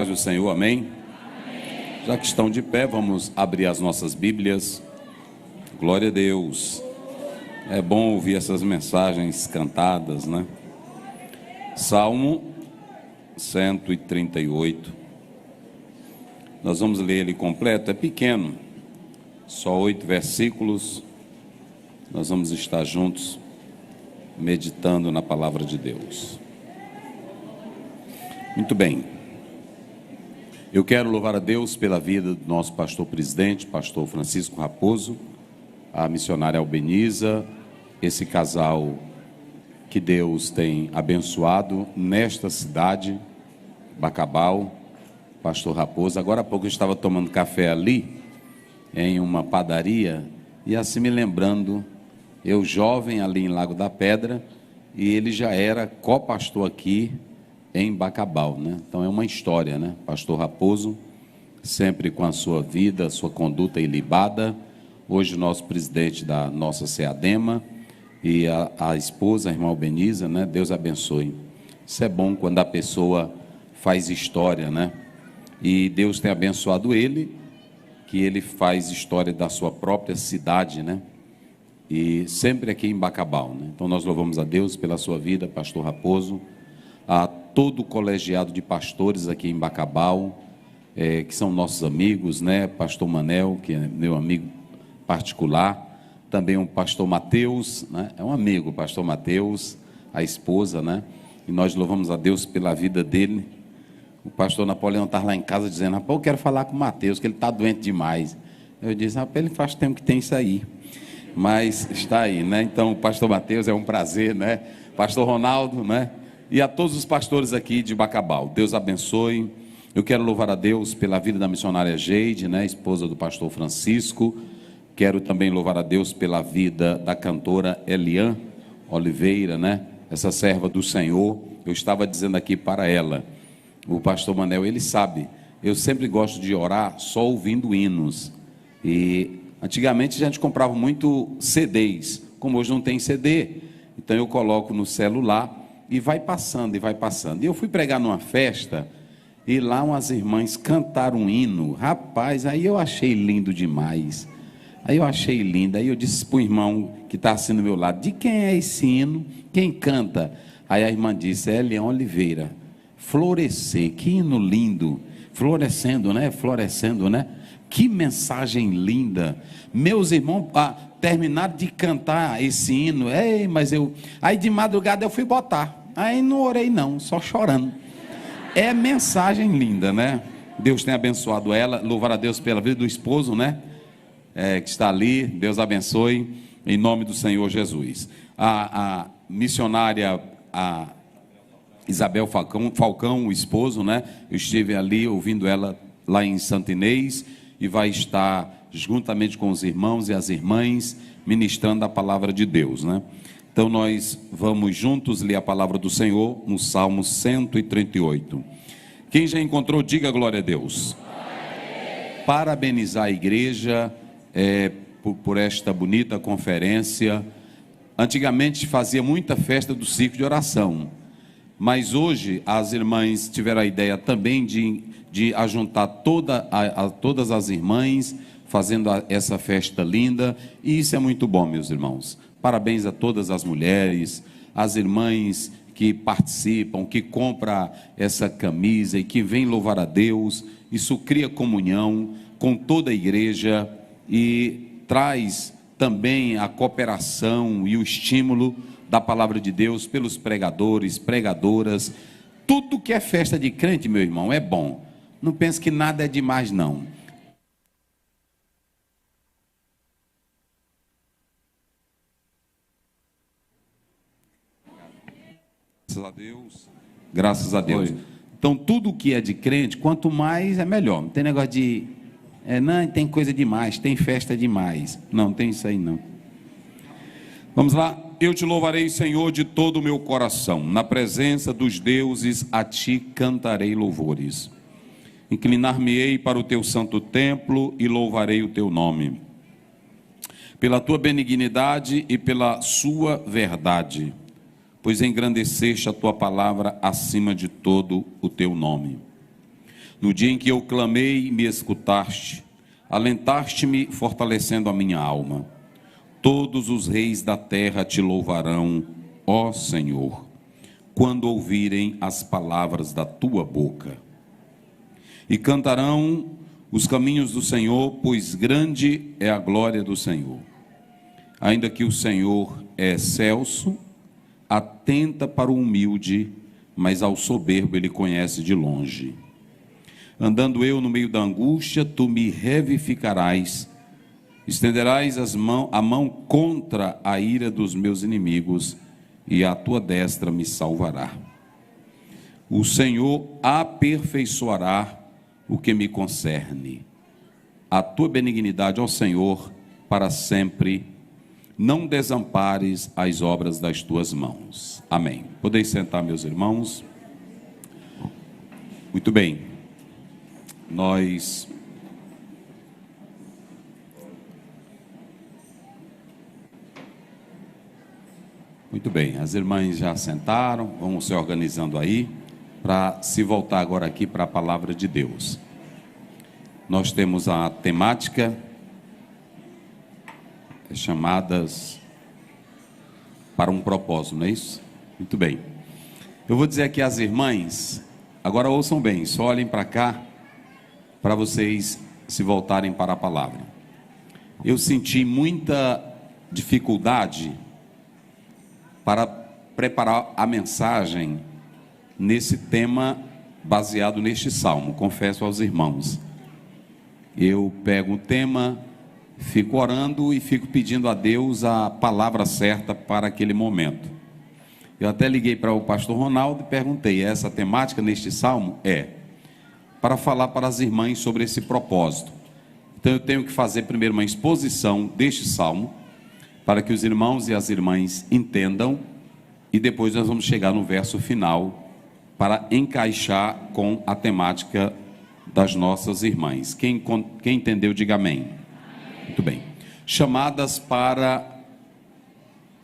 Do Senhor, amém? Já que estão de pé, vamos abrir as nossas Bíblias. Glória a Deus. É bom ouvir essas mensagens cantadas, né? Salmo 138. Nós vamos ler ele completo, é pequeno, só 8 versículos. Nós vamos estar juntos meditando na palavra de Deus. Muito bem. Eu quero louvar a Deus pela vida do nosso pastor presidente, pastor Francisco Raposo, a missionária Albeniza, esse casal que Deus tem abençoado nesta cidade, Bacabal, pastor Raposo. Agora há pouco eu estava tomando café ali, em uma padaria, e assim me lembrando, eu jovem ali em Lago da Pedra, e ele já era co-pastor aqui, em Bacabal, né? Então é uma história, né? Pastor Raposo, sempre com a sua vida, sua conduta ilibada. Hoje o nosso presidente da nossa SEADEMA e a esposa, a irmã Albeniza, né? Deus abençoe. Isso é bom quando a pessoa faz história, né? E Deus tem abençoado ele, que ele faz história da sua própria cidade, né? E sempre aqui em Bacabal, né? Então nós louvamos a Deus pela sua vida, pastor Raposo, a todo o colegiado de pastores aqui em Bacabal, que são nossos amigos, né? Pastor Manel, que é meu amigo particular, também o pastor Mateus, né? É um amigo, o pastor Mateus, a esposa, né? E nós louvamos a Deus pela vida dele. O pastor Napoleão estava lá em casa dizendo: rapaz, eu quero falar com o Mateus, que ele está doente demais. Eu disse: rapaz, ele faz tempo que tem isso aí, mas está aí, né? Então, o pastor Mateus, é um prazer, né? Pastor Ronaldo, né? E a todos os pastores aqui de Bacabal, Deus abençoe. Eu quero louvar a Deus pela vida da missionária Geide, né, esposa do pastor Francisco. Quero também louvar a Deus pela vida da cantora Elian Oliveira, né, essa serva do Senhor. Eu estava dizendo aqui para ela, o pastor Manel, ele sabe, eu sempre gosto de orar só ouvindo hinos. E antigamente a gente comprava muito CDs, como hoje não tem CD, então eu coloco no celular e vai passando, e vai passando. E eu fui pregar numa festa, e lá umas irmãs cantaram um hino. Rapaz, aí eu achei lindo demais. Aí eu achei lindo. Aí eu disse para o irmão que está assim do meu lado: de quem é esse hino? Quem canta? Aí a irmã disse: é Elian Oliveira. Florescer, que hino lindo. Florescendo, né? Florescendo, né? Que mensagem linda. Meus irmãos terminaram de cantar esse hino. Ei, mas aí de madrugada eu fui botar. Aí não orei não, só chorando. É mensagem linda, né? Deus tem abençoado ela. Louvar a Deus pela vida do esposo, né? Que está ali. Deus abençoe, em nome do Senhor Jesus. A missionária, a Isabel Falcão, o esposo, né? Eu estive ali ouvindo ela lá em Santo Inês, e vai estar juntamente com os irmãos e as irmãs ministrando a palavra de Deus, né? Então nós vamos juntos ler a palavra do Senhor no Salmo 138. Quem já encontrou, diga glória a Deus. Parabenizar a igreja por esta bonita conferência. Antigamente fazia muita festa do ciclo de oração, mas hoje as irmãs tiveram a ideia também de ajuntar todas as irmãs, fazendo essa festa linda, e isso é muito bom, meus irmãos. Parabéns a todas as mulheres, as irmãs que participam, que compram essa camisa e que vêm louvar a Deus. Isso cria comunhão com toda a igreja e traz também a cooperação e o estímulo da palavra de Deus pelos pregadores, pregadoras. Tudo que é festa de crente, meu irmão, é bom. Não pense que nada é demais, não. Graças a Deus. Graças a Deus. Oi. Então, tudo que é de crente, quanto mais é melhor. Não tem negócio de... não, tem coisa demais, tem festa demais. Não, tem isso aí não. Vamos lá. Eu te louvarei, Senhor, de todo o meu coração. Na presença dos deuses, a ti cantarei louvores. Inclinar-me-ei para o teu santo templo e louvarei o teu nome. Pela tua benignidade e pela sua verdade, pois engrandeceste a tua palavra acima de todo o teu nome. No dia em que eu clamei, me escutaste, alentaste-me, fortalecendo a minha alma. Todos os reis da terra te louvarão, ó Senhor, quando ouvirem as palavras da tua boca. E cantarão os caminhos do Senhor, pois grande é a glória do Senhor. Ainda que o Senhor é excelso, atenta para o humilde, mas ao soberbo ele conhece de longe. Andando eu no meio da angústia, tu me revivificarás, estenderás a mão contra a ira dos meus inimigos, e a tua destra me salvará. O Senhor aperfeiçoará o que me concerne. A tua benignidade, ó Senhor, para sempre. Não desampares as obras das tuas mãos. Amém. Podeis sentar, meus irmãos. Muito bem. Muito bem, as irmãs já sentaram, vamos se organizando aí, para se voltar agora aqui para a palavra de Deus. Nós temos a temática, chamadas para um propósito, não é isso? Muito bem. Eu vou dizer aqui às irmãs, agora ouçam bem, só olhem para cá, para vocês se voltarem para a palavra. Eu senti muita dificuldade para preparar a mensagem nesse tema baseado neste salmo, confesso aos irmãos. Eu pego o tema, fico orando e fico pedindo a Deus a palavra certa para aquele momento. Eu até liguei para o pastor Ronaldo e perguntei, essa temática neste salmo? Para falar para as irmãs sobre esse propósito. Então eu tenho que fazer primeiro uma exposição deste salmo, para que os irmãos e as irmãs entendam, e depois nós vamos chegar no verso final, para encaixar com a temática das nossas irmãs. Quem entendeu, diga amém. Muito bem. Chamadas para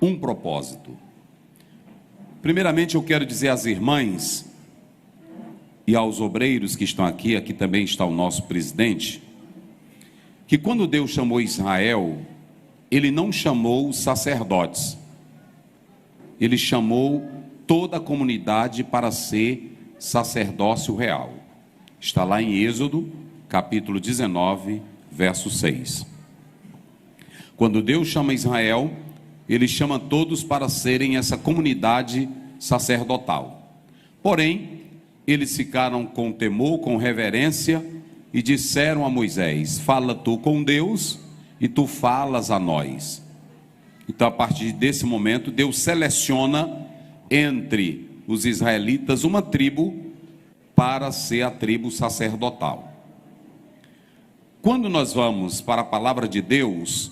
um propósito. Primeiramente eu quero dizer às irmãs e aos obreiros que estão aqui também está o nosso presidente, que quando Deus chamou Israel, Ele não chamou os sacerdotes, Ele chamou toda a comunidade para ser sacerdócio real. Está lá em Êxodo, capítulo 19, verso 6. Quando Deus chama Israel, Ele chama todos para serem essa comunidade sacerdotal. Porém, eles ficaram com temor, com reverência, e disseram a Moisés, fala tu com Deus, e tu falas a nós. Então, a partir desse momento, Deus seleciona entre os israelitas uma tribo para ser a tribo sacerdotal. Quando nós vamos para a palavra de Deus,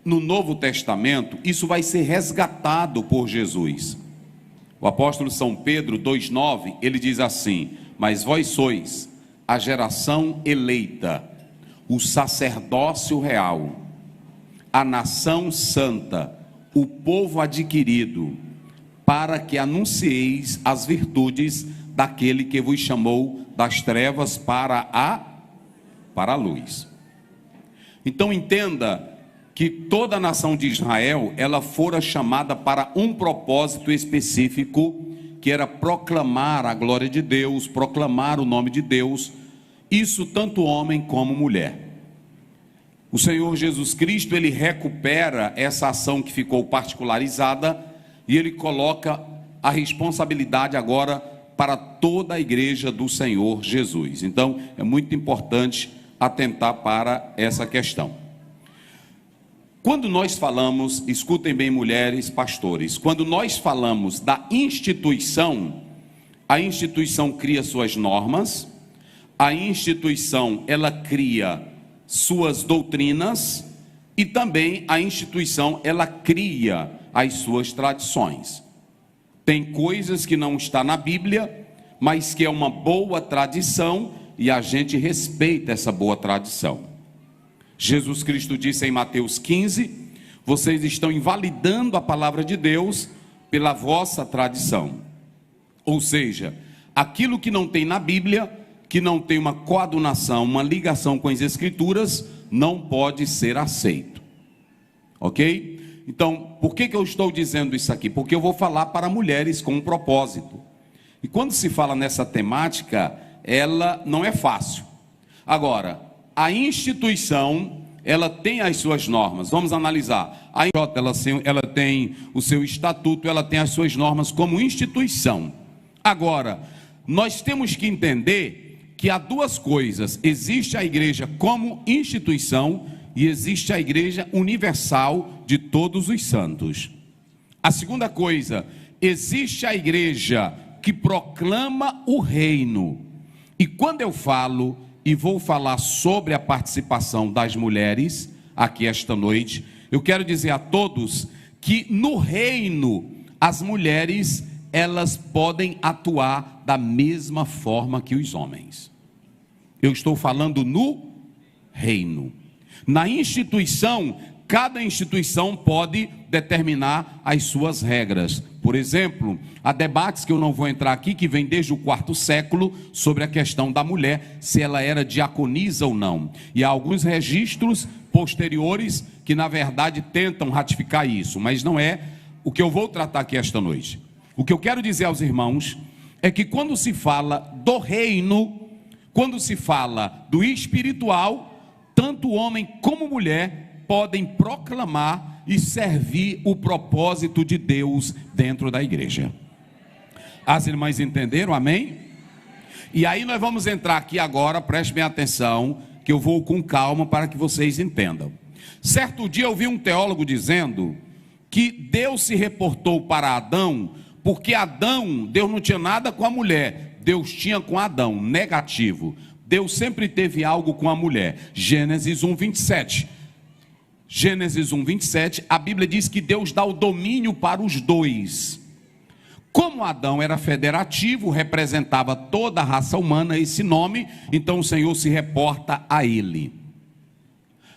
no Novo Testamento, isso vai ser resgatado por Jesus. O apóstolo São Pedro 2,9, ele diz assim, mas vós sois a geração eleita, o sacerdócio real, a nação santa, o povo adquirido, para que anuncieis as virtudes daquele que vos chamou das trevas para a luz. Então entenda que toda a nação de Israel, ela fora chamada para um propósito específico, que era proclamar a glória de Deus, proclamar o nome de Deus, isso tanto homem como mulher. O Senhor Jesus Cristo, Ele recupera essa ação que ficou particularizada, e Ele coloca a responsabilidade agora para toda a igreja do Senhor Jesus. Então, é muito importante atentar para essa questão. Quando nós falamos, escutem bem mulheres, pastores, quando nós falamos da instituição, a instituição cria suas normas, a instituição ela cria suas doutrinas e também a instituição ela cria as suas tradições. Tem coisas que não está na Bíblia, mas que é uma boa tradição e a gente respeita essa boa tradição. Jesus Cristo disse em Mateus 15, vocês estão invalidando a palavra de Deus pela vossa tradição. Ou seja, aquilo que não tem na Bíblia, que não tem uma coadunação, uma ligação com as Escrituras, não pode ser aceito. Ok? Então, por que eu estou dizendo isso aqui? Porque eu vou falar para mulheres com um propósito. E quando se fala nessa temática, ela não é fácil. Agora, a instituição, ela tem as suas normas. Vamos analisar. A IJ, ela tem o seu estatuto, ela tem as suas normas como instituição. Agora, nós temos que entender que há duas coisas: existe a igreja como instituição e existe a igreja universal de todos os santos. A segunda coisa, existe a igreja que proclama o reino. E quando eu falo, e vou falar sobre a participação das mulheres aqui esta noite, eu quero dizer a todos que no reino as mulheres, elas podem atuar da mesma forma que os homens. Eu estou falando no reino. Na instituição, cada instituição pode determinar as suas regras. Por exemplo, há debates que eu não vou entrar aqui, que vem desde o quarto século, sobre a questão da mulher, se ela era diaconisa ou não. E há alguns registros posteriores que na verdade tentam ratificar isso, mas não é o que eu vou tratar aqui esta noite. O que eu quero dizer aos irmãos é que quando se fala do reino, quando se fala do espiritual, tanto homem como mulher podem proclamar e servir o propósito de Deus dentro da igreja. As irmãs entenderam? Amém? E aí nós vamos entrar aqui agora, prestem bem atenção, que eu vou com calma para que vocês entendam. Certo dia eu vi um teólogo dizendo que Deus se reportou para Adão, porque Deus não tinha nada com a mulher, Deus tinha com Adão, negativo. Deus sempre teve algo com a mulher. Gênesis 1:27. Gênesis 1:27, a Bíblia diz que Deus dá o domínio para os dois. Como Adão era federativo, representava toda a raça humana, esse nome, então o Senhor se reporta a ele.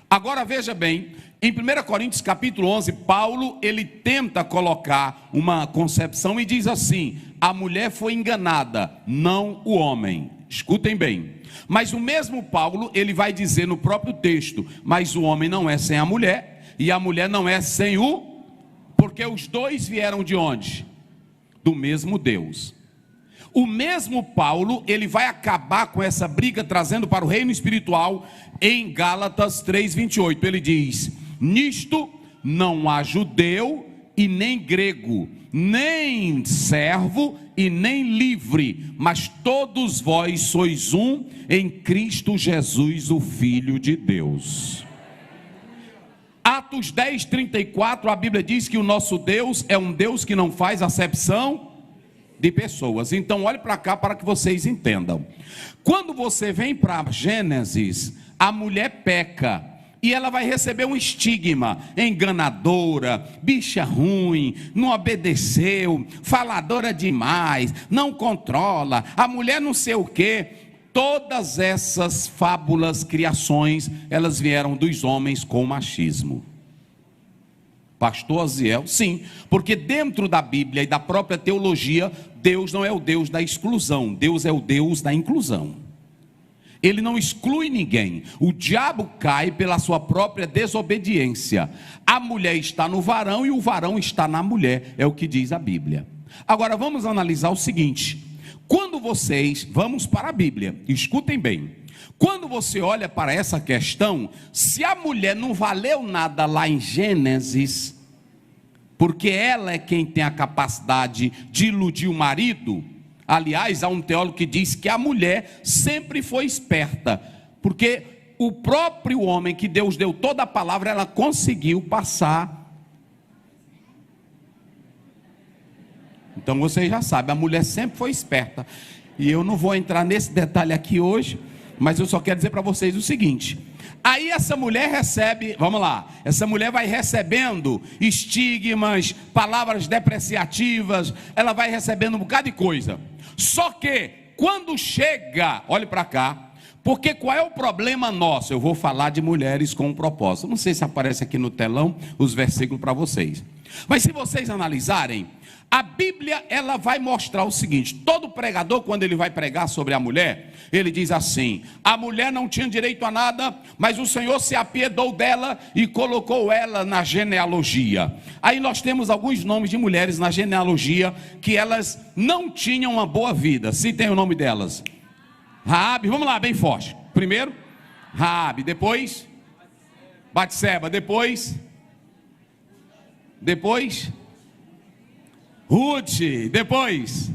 Agora veja bem, em 1 Coríntios capítulo 11, Paulo, ele tenta colocar uma concepção e diz assim: a mulher foi enganada, não o homem. Escutem bem. Mas o mesmo Paulo, ele vai dizer no próprio texto: mas o homem não é sem a mulher, e a mulher não é sem porque os dois vieram de onde? Do mesmo Deus. O mesmo Paulo, ele vai acabar com essa briga, trazendo para o reino espiritual, em Gálatas 3:28, ele diz: nisto não há judeu e nem grego, nem servo e nem livre, mas todos vós sois um em Cristo Jesus, o Filho de Deus. Atos 10:34, a Bíblia diz que o nosso Deus é um Deus que não faz acepção de pessoas. Então olhe para cá para que vocês entendam. Quando você vem para Gênesis, a mulher peca e ela vai receber um estigma: enganadora, bicha ruim, não obedeceu, faladora demais, não controla, a mulher não sei o quê. Todas essas fábulas, criações, elas vieram dos homens com machismo. Pastor Aziel, sim, porque dentro da Bíblia e da própria teologia, Deus não é o Deus da exclusão, Deus é o Deus da inclusão. Ele não exclui ninguém. O diabo cai pela sua própria desobediência. A mulher está no varão e o varão está na mulher, é o que diz a Bíblia. Agora vamos analisar o seguinte: quando vocês, vamos para a Bíblia, escutem bem, quando você olha para essa questão, se a mulher não valeu nada lá em Gênesis, porque ela é quem tem a capacidade de iludir o marido. Aliás, há um teólogo que diz que a mulher sempre foi esperta, porque o próprio homem que Deus deu toda a palavra, ela conseguiu passar. Então você já sabe, a mulher sempre foi esperta. E eu não vou entrar nesse detalhe aqui hoje, mas eu só quero dizer para vocês o seguinte: aí essa mulher recebe, vamos lá, essa mulher vai recebendo estigmas, palavras depreciativas, ela vai recebendo um bocado de coisa. Só que quando chega, olhe para cá, porque qual é o problema nosso? Eu vou falar de mulheres com um propósito. Não sei se aparece aqui no telão os versículos para vocês. Mas se vocês analisarem, a Bíblia, ela vai mostrar o seguinte: todo pregador, quando ele vai pregar sobre a mulher, ele diz assim: a mulher não tinha direito a nada, mas o Senhor se apiedou dela e colocou ela na genealogia. Aí nós temos alguns nomes de mulheres na genealogia que elas não tinham uma boa vida. Citem o nome delas. Raabe, vamos lá, bem forte. Primeiro, Raabe, depois Batseba, depois Ruth, depois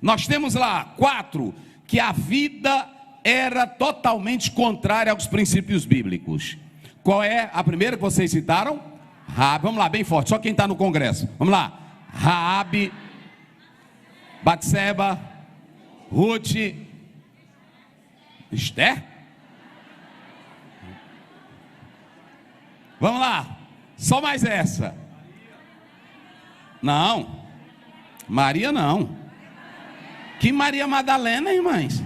nós temos lá 4, que a vida era totalmente contrária aos princípios bíblicos. Qual é a primeira que vocês citaram? Raabe, vamos lá, bem forte, só quem está no congresso. Vamos lá, Raabe, Batseba, Ruth, Esther. Vamos lá, só mais essa. Não, Maria não. Que Maria Madalena, irmãs?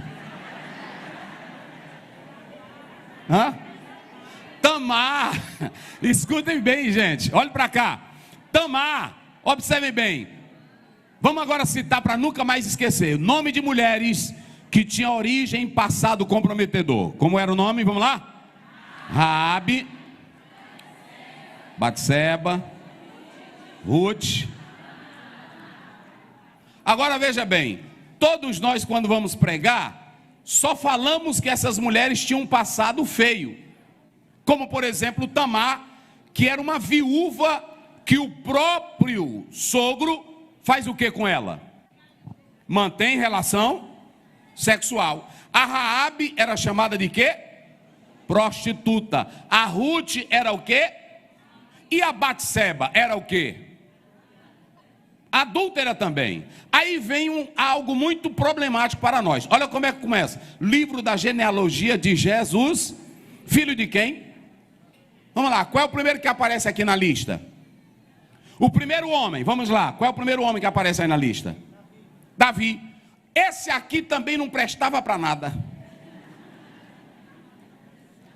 Tamar. Escutem bem, gente, olhem para cá. Tamar, observem bem. Vamos agora citar para nunca mais esquecer. Nome de mulheres que tinham origem em passado comprometedor. Como era o nome? Vamos lá. Raabe, Batseba, Ruth. Agora veja bem, todos nós quando vamos pregar, só falamos que essas mulheres tinham um passado feio. Como por exemplo Tamar, que era uma viúva que o próprio sogro faz o que com ela? Mantém relação sexual. A Raabe era chamada de quê? Prostituta. A Ruth era o quê? E a Batseba era o quê? Adúltera também. Aí vem algo muito problemático para nós. Olha como é que começa. Livro da genealogia de Jesus, filho de quem? Vamos lá, qual é o primeiro que aparece aqui na lista? O primeiro homem, vamos lá, qual é o primeiro homem que aparece aí na lista? Davi. Esse aqui também não prestava para nada.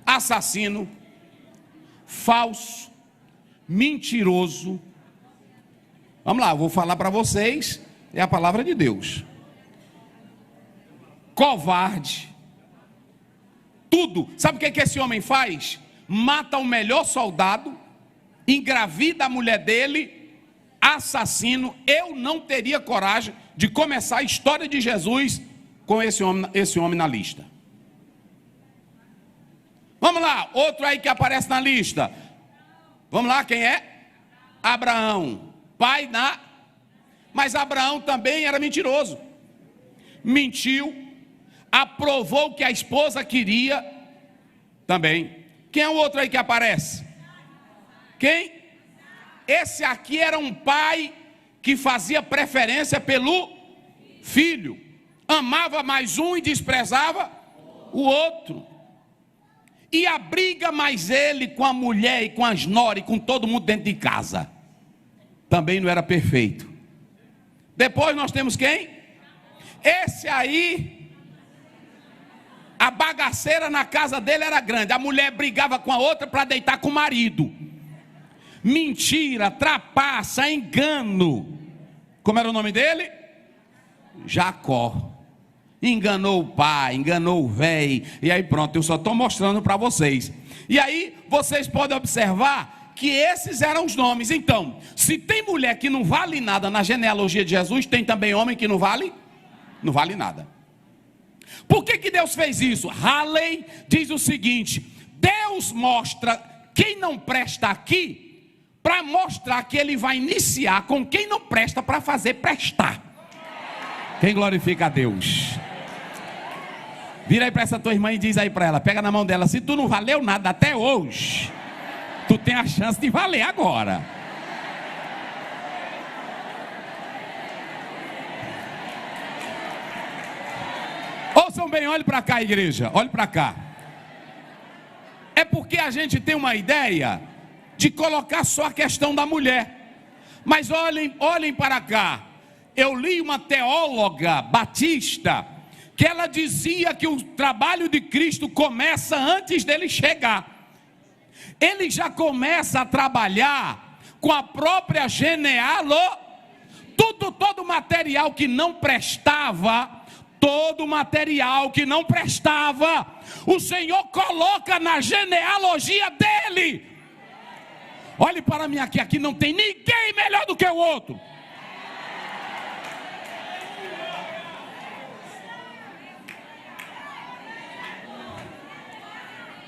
Assassino, falso, mentiroso. Vamos lá, eu vou falar para vocês, é a palavra de Deus. Covarde. Tudo. Sabe o que esse homem faz? Mata o melhor soldado, engravida a mulher dele, assassino. Eu não teria coragem de começar a história de Jesus com esse homem na lista. Vamos lá, outro aí que aparece na lista. Vamos lá, quem é? Abraão. Pai da... Mas Abraão também era mentiroso. Mentiu, aprovou o que a esposa queria também. Quem é o outro aí que aparece? Quem? Esse aqui era um pai que fazia preferência pelo filho. Amava mais um e desprezava o outro. E abriga mais ele com a mulher e com as noras e com todo mundo dentro de casa. Também não era perfeito. Depois nós temos quem? Esse aí, a bagaceira na casa dele era grande. A mulher brigava com a outra para deitar com o marido. Mentira, trapaça, engano. Como era o nome dele? Jacó. Enganou o pai, enganou o velho. E aí pronto, eu só estou mostrando para vocês. E aí vocês podem observar que esses eram os nomes. Então, se tem mulher que não vale nada na genealogia de Jesus, tem também homem que não vale nada. Por que Deus fez isso? Halley diz o seguinte: Deus mostra quem não presta aqui, para mostrar que Ele vai iniciar com quem não presta para fazer prestar. Quem glorifica a Deus? Vira aí para essa tua irmã e diz aí para ela, pega na mão dela: se tu não valeu nada até hoje, tu tem a chance de valer agora. Ouçam bem, olhe para cá, igreja, olhe para cá. É porque a gente tem uma ideia de colocar só a questão da mulher. Mas olhem para cá. Eu li uma teóloga batista que ela dizia que o trabalho de Cristo começa antes dele chegar. Ele já começa a trabalhar com a própria genealogia. Todo material que não prestava, o Senhor coloca na genealogia dele. Olhe para mim aqui não tem ninguém melhor do que o outro.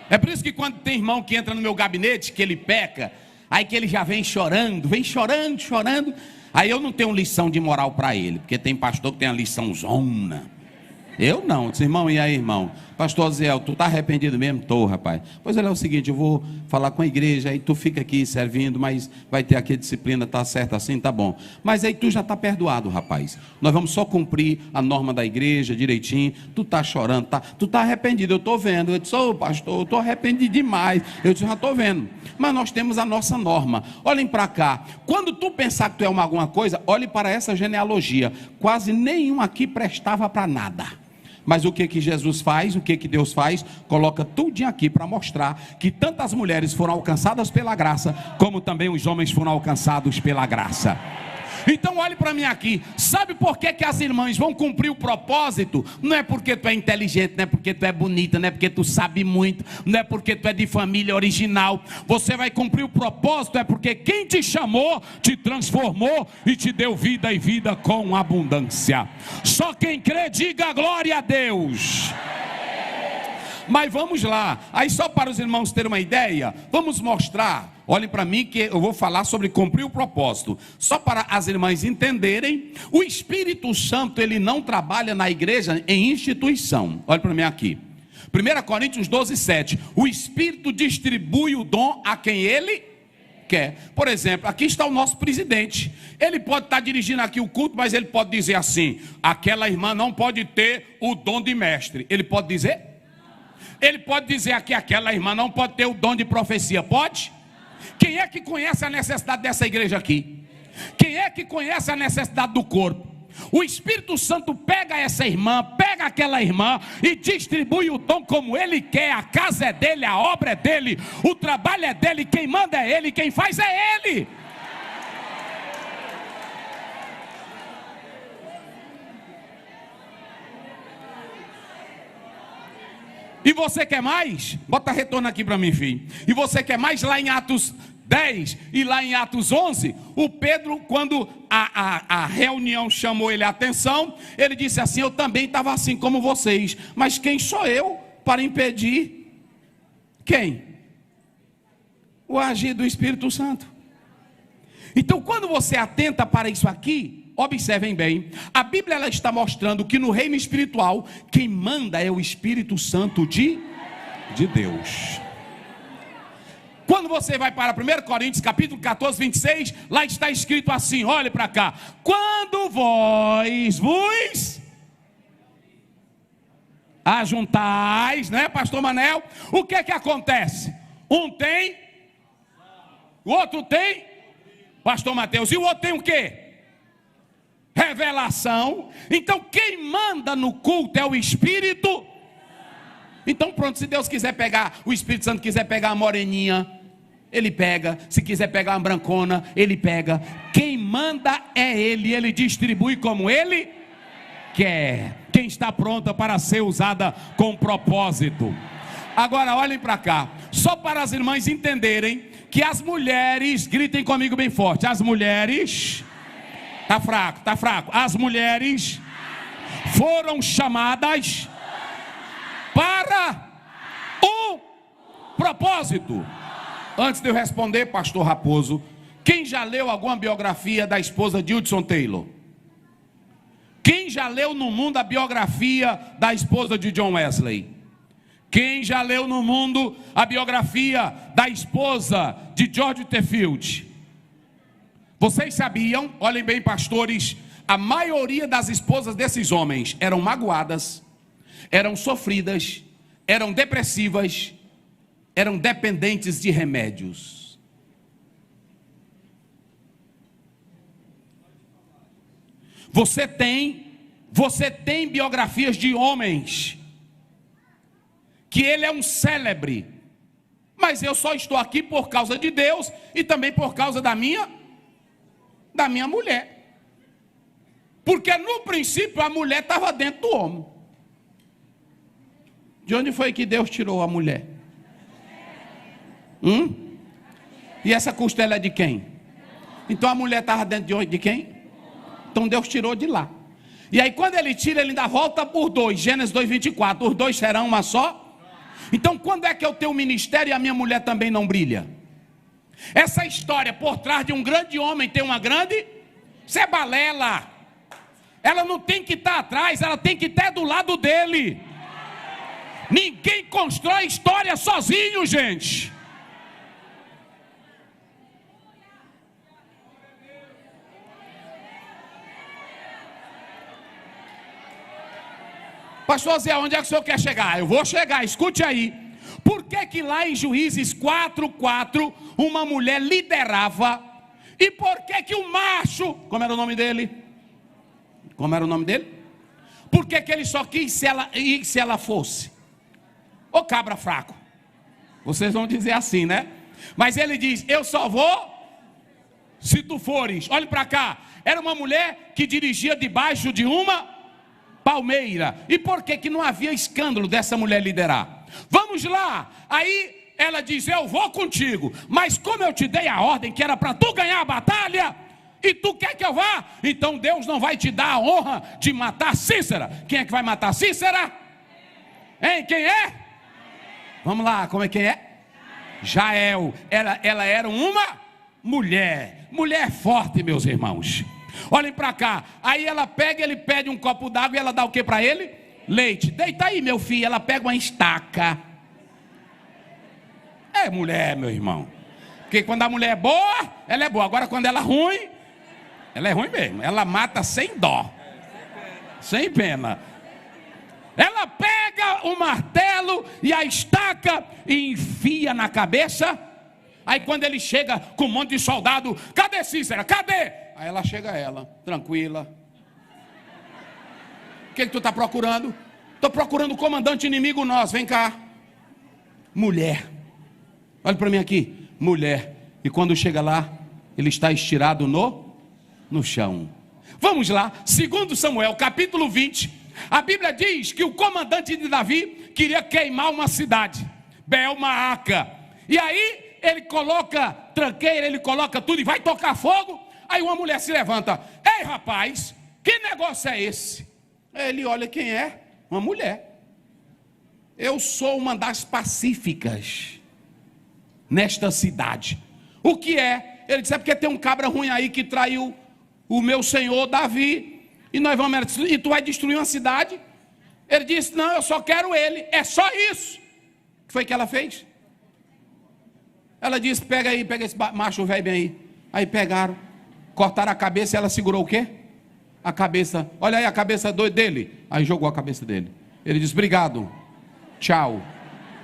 É por isso que quando tem irmão que entra no meu gabinete, que ele peca, aí que ele já vem chorando. Aí eu não tenho lição de moral para ele, porque tem pastor que tem a lição zona. Eu não. Eu disse, irmão, e aí, irmão? Pastor Zé, tu tá arrependido mesmo? Tô, rapaz. Pois é o seguinte, eu vou falar com a igreja, aí tu fica aqui servindo, mas vai ter aqui a disciplina, tá certo assim, tá bom. Mas aí tu já tá perdoado, rapaz. Nós vamos só cumprir a norma da igreja direitinho. Tu tá chorando, tu tá arrependido, eu tô vendo. Eu disse, pastor, eu tô arrependido demais. Eu disse, já tô vendo. Mas nós temos a nossa norma. Olhem para cá. Quando tu pensar que tu é alguma coisa, olhe para essa genealogia. Quase nenhum aqui prestava para nada. Mas o que Jesus faz, o que Deus faz? Coloca tudinho aqui para mostrar que tantas mulheres foram alcançadas pela graça, como também os homens foram alcançados pela graça. Então olhe para mim aqui. Sabe por que as irmãs vão cumprir o propósito? Não é porque tu é inteligente, não é porque tu é bonita, não é porque tu sabe muito, não é porque tu é de família original. Você vai cumprir o propósito é porque quem te chamou, te transformou e te deu vida, e vida com abundância. Só quem crê, diga glória a Deus. Mas vamos lá, aí só para os irmãos terem uma ideia, vamos mostrar, olhem para mim que eu vou falar sobre cumprir o propósito. Só para as irmãs entenderem, o Espírito Santo, ele não trabalha na igreja em instituição. Olhem para mim aqui, 1 Coríntios 12, 7, o Espírito distribui o dom a quem ele quer. Por exemplo, aqui está o nosso presidente, ele pode estar dirigindo aqui o culto, mas ele pode dizer assim, aquela irmã não pode ter o dom de mestre. Ele pode dizer? Ele pode dizer aqui, aquela irmã não pode ter o dom de profecia, pode? Quem é que conhece a necessidade dessa igreja aqui? Quem é que conhece a necessidade do corpo? O Espírito Santo pega essa irmã, pega aquela irmã e distribui o dom como ele quer. A casa é dele, a obra é dele, o trabalho é dele, quem manda é ele, quem faz é ele. E você quer mais? Bota retorno aqui para mim, filho. E você quer mais? Lá em Atos 10 e lá em Atos 11, o Pedro, quando a reunião chamou ele a atenção, ele disse assim, eu também estava assim como vocês, mas quem sou eu para impedir? Quem? O agir do Espírito Santo. Então quando você atenta para isso aqui, observem bem, a Bíblia ela está mostrando que no reino espiritual, quem manda é o Espírito Santo de Deus. Quando você vai para 1 Coríntios capítulo 14, 26, lá está escrito assim, olhe para cá, quando vós vos ajuntais, né, pastor Manel, o que acontece? Um tem, o outro tem, pastor Mateus, e o outro tem o quê? Revelação. Então quem manda no culto é o Espírito. Então pronto, se Deus quiser pegar, o Espírito Santo quiser pegar a moreninha, ele pega. Se quiser pegar uma brancona, ele pega. Quem manda é ele, ele distribui como ele quer. Quem está pronta para ser usada com propósito. Agora olhem para cá, só para as irmãs entenderem que as mulheres, gritem comigo bem forte, as mulheres... Tá fraco. As mulheres foram chamadas para um propósito. Antes de eu responder, pastor Raposo, quem já leu alguma biografia da esposa de Hudson Taylor? Quem já leu no mundo a biografia da esposa de John Wesley? Quem já leu no mundo a biografia da esposa de George Whitefield? Vocês sabiam, olhem bem pastores, a maioria das esposas desses homens eram magoadas, eram sofridas, eram depressivas, eram dependentes de remédios. Você tem biografias de homens, que ele é um célebre, Mas eu só estou aqui por causa de Deus e também por causa da minha mulher. Porque no princípio a mulher estava dentro do homem. De onde foi que Deus tirou a mulher? E essa costela é de quem? Então a mulher estava dentro de quem? Então Deus tirou de lá. E aí quando ele tira, ele ainda volta por dois. Gênesis 2:24. Os dois serão uma só. Então quando é que eu tenho ministério e a minha mulher também não brilha? Essa história por trás de um grande homem tem uma grande... Isso é balela. Ela não tem que estar atrás, ela tem que estar do lado dele. Ninguém constrói história sozinho, gente. Pastor Zé, onde é que o senhor quer chegar? Eu vou chegar, escute aí. Por que que lá em Juízes 4:4 uma mulher liderava? E por que que o macho, como era o nome dele? Como era o nome dele? Por que que ele só quis se ela fosse? Ô cabra fraco. Vocês vão dizer assim, né? Mas ele diz, eu só vou se tu fores. Olhe para cá. Era uma mulher que dirigia debaixo de uma palmeira. E por que que não havia escândalo dessa mulher liderar? Vamos lá. Aí ela diz, eu vou contigo. Mas como eu te dei a ordem que era para tu ganhar a batalha, e tu quer que eu vá? Então Deus não vai te dar a honra de matar Cícera. Quem é que vai matar Cícera? Hein? Quem é? Vamos lá, como é que é? Jael. Ela era uma mulher forte, meus irmãos. Olhem para cá. Aí ela pega, ele pede um copo d'água e ela dá o que para ele? Leite. Deita aí, meu filho. Ela pega uma estaca. É mulher, meu irmão. Porque quando a mulher é boa, ela é boa. Agora quando ela é ruim, ela é ruim mesmo. Ela mata sem dó, sem pena. Ela pega o martelo e a estaca e enfia na cabeça. Aí quando ele chega com um monte de soldado, cadê Cícera? Cadê? Aí ela chega tranquila. O que tu está procurando? Estou procurando o comandante inimigo nosso, vem cá. Mulher. Olha para mim aqui, mulher. E quando chega lá, ele está estirado no chão. Vamos lá, 2 Samuel, capítulo 20. A Bíblia diz que o comandante de Davi queria queimar uma cidade, Beel-Maaca. E aí ele coloca tranqueira, ele coloca tudo e vai tocar fogo. Aí uma mulher se levanta. Ei rapaz, que negócio é esse? Ele olha, quem é? Uma mulher. Eu sou uma das pacíficas nesta cidade. O que é? Ele disse, é porque tem um cabra ruim aí que traiu o meu senhor Davi, e nós vamos, e tu vai destruir uma cidade? Ele disse, não, eu só quero ele, é só isso. O que foi que ela fez? Ela disse, pega esse macho velho bem aí. Aí pegaram, cortaram a cabeça e ela segurou o quê? A cabeça, olha aí a cabeça dele. Aí jogou a cabeça dele. Ele disse, obrigado, tchau,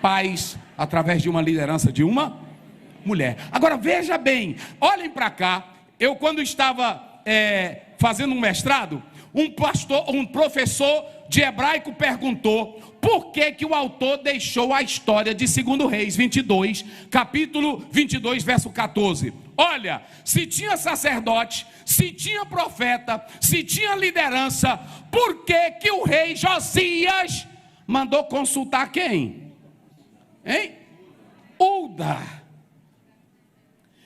paz, através de uma liderança de uma mulher. Agora veja bem, olhem para cá. Eu quando estava fazendo um mestrado, um professor de hebraico perguntou por que que o autor deixou a história de 2 Reis 22, capítulo 22, verso 14. Olha, se tinha sacerdote, se tinha profeta, se tinha liderança, por que que o rei Josias mandou consultar quem? Hein? Uda.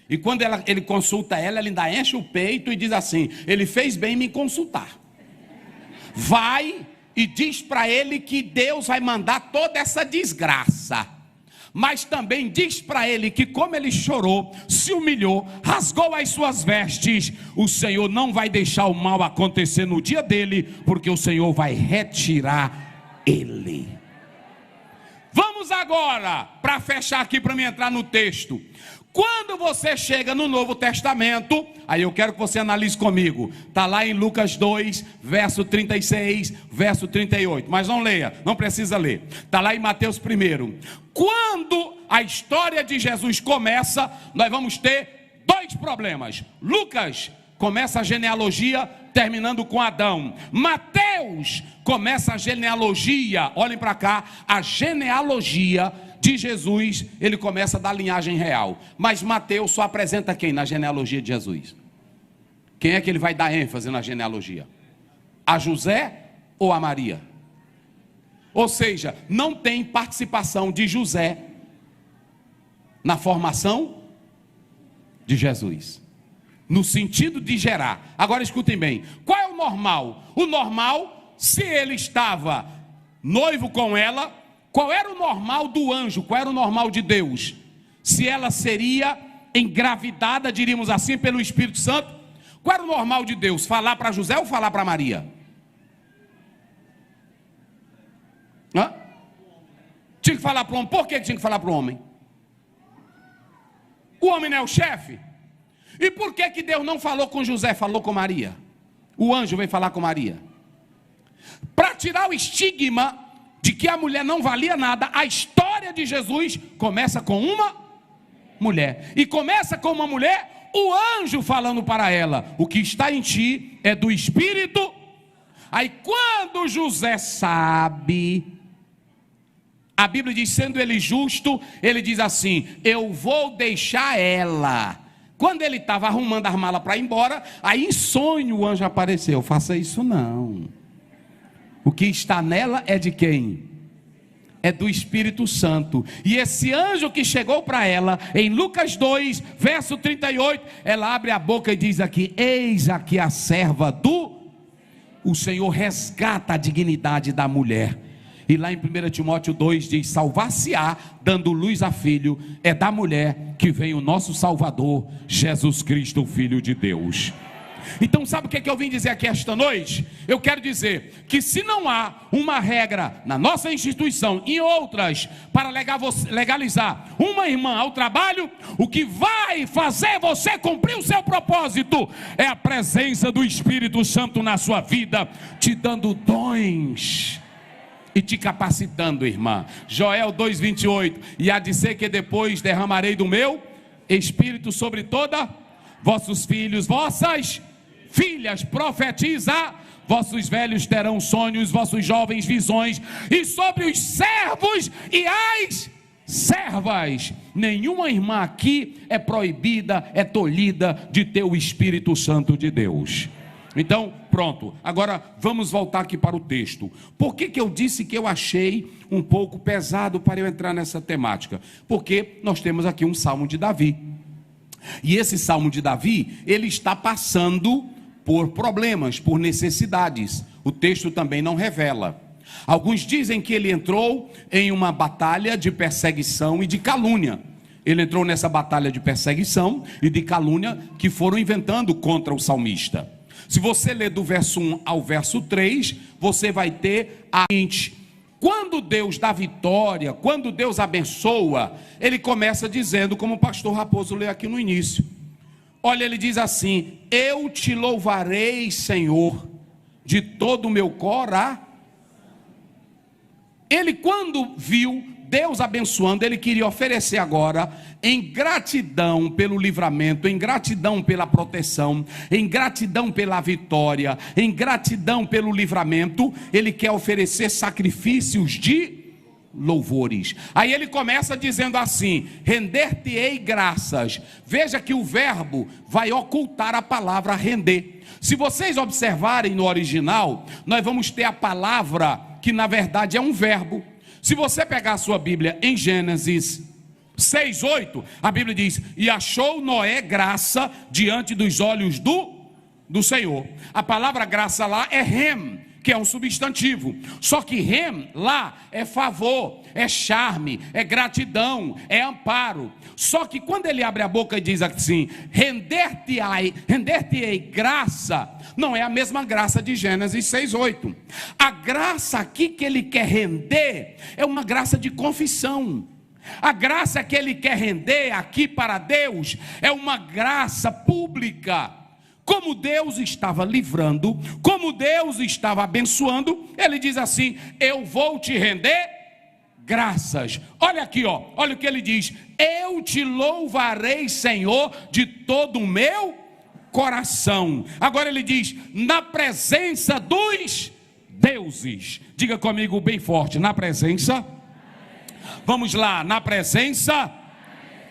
E quando ele consulta ela ainda enche o peito e diz assim, ele fez bem em me consultar. Vai e diz para ele que Deus vai mandar toda essa desgraça. Mas também diz para ele que como ele chorou, se humilhou, rasgou as suas vestes, o Senhor não vai deixar o mal acontecer no dia dele, porque o Senhor vai retirar ele. Vamos agora, para fechar aqui, para mim entrar no texto. Quando você chega no Novo Testamento, aí eu quero que você analise comigo. Está lá em Lucas 2, verso 36, verso 38. Mas não leia, não precisa ler. Está lá em Mateus 1. Quando a história de Jesus começa, nós vamos ter dois problemas. Lucas começa a genealogia terminando com Adão. Mateus começa a genealogia, olhem para cá, a genealogia de Jesus, ele começa da linhagem real. Mas Mateus só apresenta quem na genealogia de Jesus? Quem é que ele vai dar ênfase na genealogia? A José ou a Maria? Ou seja, não tem participação de José na formação de Jesus, no sentido de gerar. Agora escutem bem, qual é o normal? O normal, se ele estava noivo com ela, qual era o normal do anjo? Qual era o normal de Deus? Se ela seria engravidada, diríamos assim, pelo Espírito Santo, qual era o normal de Deus? Falar para José ou falar para Maria? Hã? Tinha que falar para o homem. Por que tinha que falar para o homem? O homem não é o chefe? E por que Deus não falou com José, falou com Maria? O anjo veio falar com Maria. Para tirar o estigma de que a mulher não valia nada, a história de Jesus começa com uma mulher. E começa com uma mulher, o anjo falando para ela: o que está em ti é do Espírito. Aí quando José sabe, a Bíblia diz, sendo ele justo, ele diz assim: eu vou deixar ela. Quando ele estava arrumando as malas para ir embora, aí em sonho o anjo apareceu: faça isso não. O que está nela é de quem? É do Espírito Santo. E esse anjo que chegou para ela, em Lucas 2, verso 38, ela abre a boca e diz aqui: eis aqui a serva do... O Senhor resgata a dignidade da mulher. E lá em 1 Timóteo 2 diz: salvar-se-á, dando luz a filho, é da mulher que vem o nosso Salvador, Jesus Cristo, o Filho de Deus. Então sabe o que eu vim dizer aqui esta noite? Eu quero dizer que se não há uma regra na nossa instituição e outras para legalizar uma irmã ao trabalho, o que vai fazer você cumprir o seu propósito é a presença do Espírito Santo na sua vida, te dando dons e te capacitando, irmã. Joel 2,28: e há de ser que depois derramarei do meu Espírito sobre toda vossos filhos, vossas filhas profetiza, vossos velhos terão sonhos, vossos jovens visões, e sobre os servos e as servas. Nenhuma irmã aqui é proibida, é tolhida de ter o Espírito Santo de Deus. Então, pronto, agora vamos voltar aqui para o texto. Por que eu disse que eu achei um pouco pesado para eu entrar nessa temática? Porque nós temos aqui um salmo de Davi. E esse salmo de Davi, ele está passando por problemas, por necessidades. O texto também não revela. Alguns dizem que ele entrou em uma batalha de perseguição e de calúnia. Ele entrou nessa batalha de perseguição e de calúnia que foram inventando contra o salmista. Se você ler do verso 1 ao verso 3, você vai ter a seguinte: quando Deus dá vitória, quando Deus abençoa, ele começa dizendo, como o pastor Raposo leu aqui no início. Olha, ele diz assim: eu te louvarei, Senhor, de todo o meu coração. Ele, quando viu Deus abençoando, ele queria oferecer agora, em gratidão pelo livramento, em gratidão pela proteção, em gratidão pela vitória, em gratidão pelo livramento, ele quer oferecer sacrifícios de louvores. Aí ele começa dizendo assim: render-te-ei graças. Veja que o verbo vai ocultar a palavra render. Se vocês observarem no original, nós vamos ter a palavra que na verdade é um verbo. Se você pegar a sua Bíblia em Gênesis 6:8, a Bíblia diz: e achou Noé graça diante dos olhos do Senhor. A palavra graça lá é rem, que é um substantivo. Só que rem lá é favor, é charme, é gratidão, é amparo. Só que quando ele abre a boca e diz assim: render-te-ei graça, não é a mesma graça de Gênesis 6:8. A graça aqui que ele quer render é uma graça de confissão. A graça que ele quer render aqui para Deus é uma graça pública. Como Deus estava livrando, como Deus estava abençoando, ele diz assim: eu vou te render graças. Olha aqui, ó, olha o que ele diz: eu te louvarei, Senhor, de todo o meu coração. Agora ele diz, na presença dos deuses. Diga comigo bem forte, na presença. Vamos lá, na presença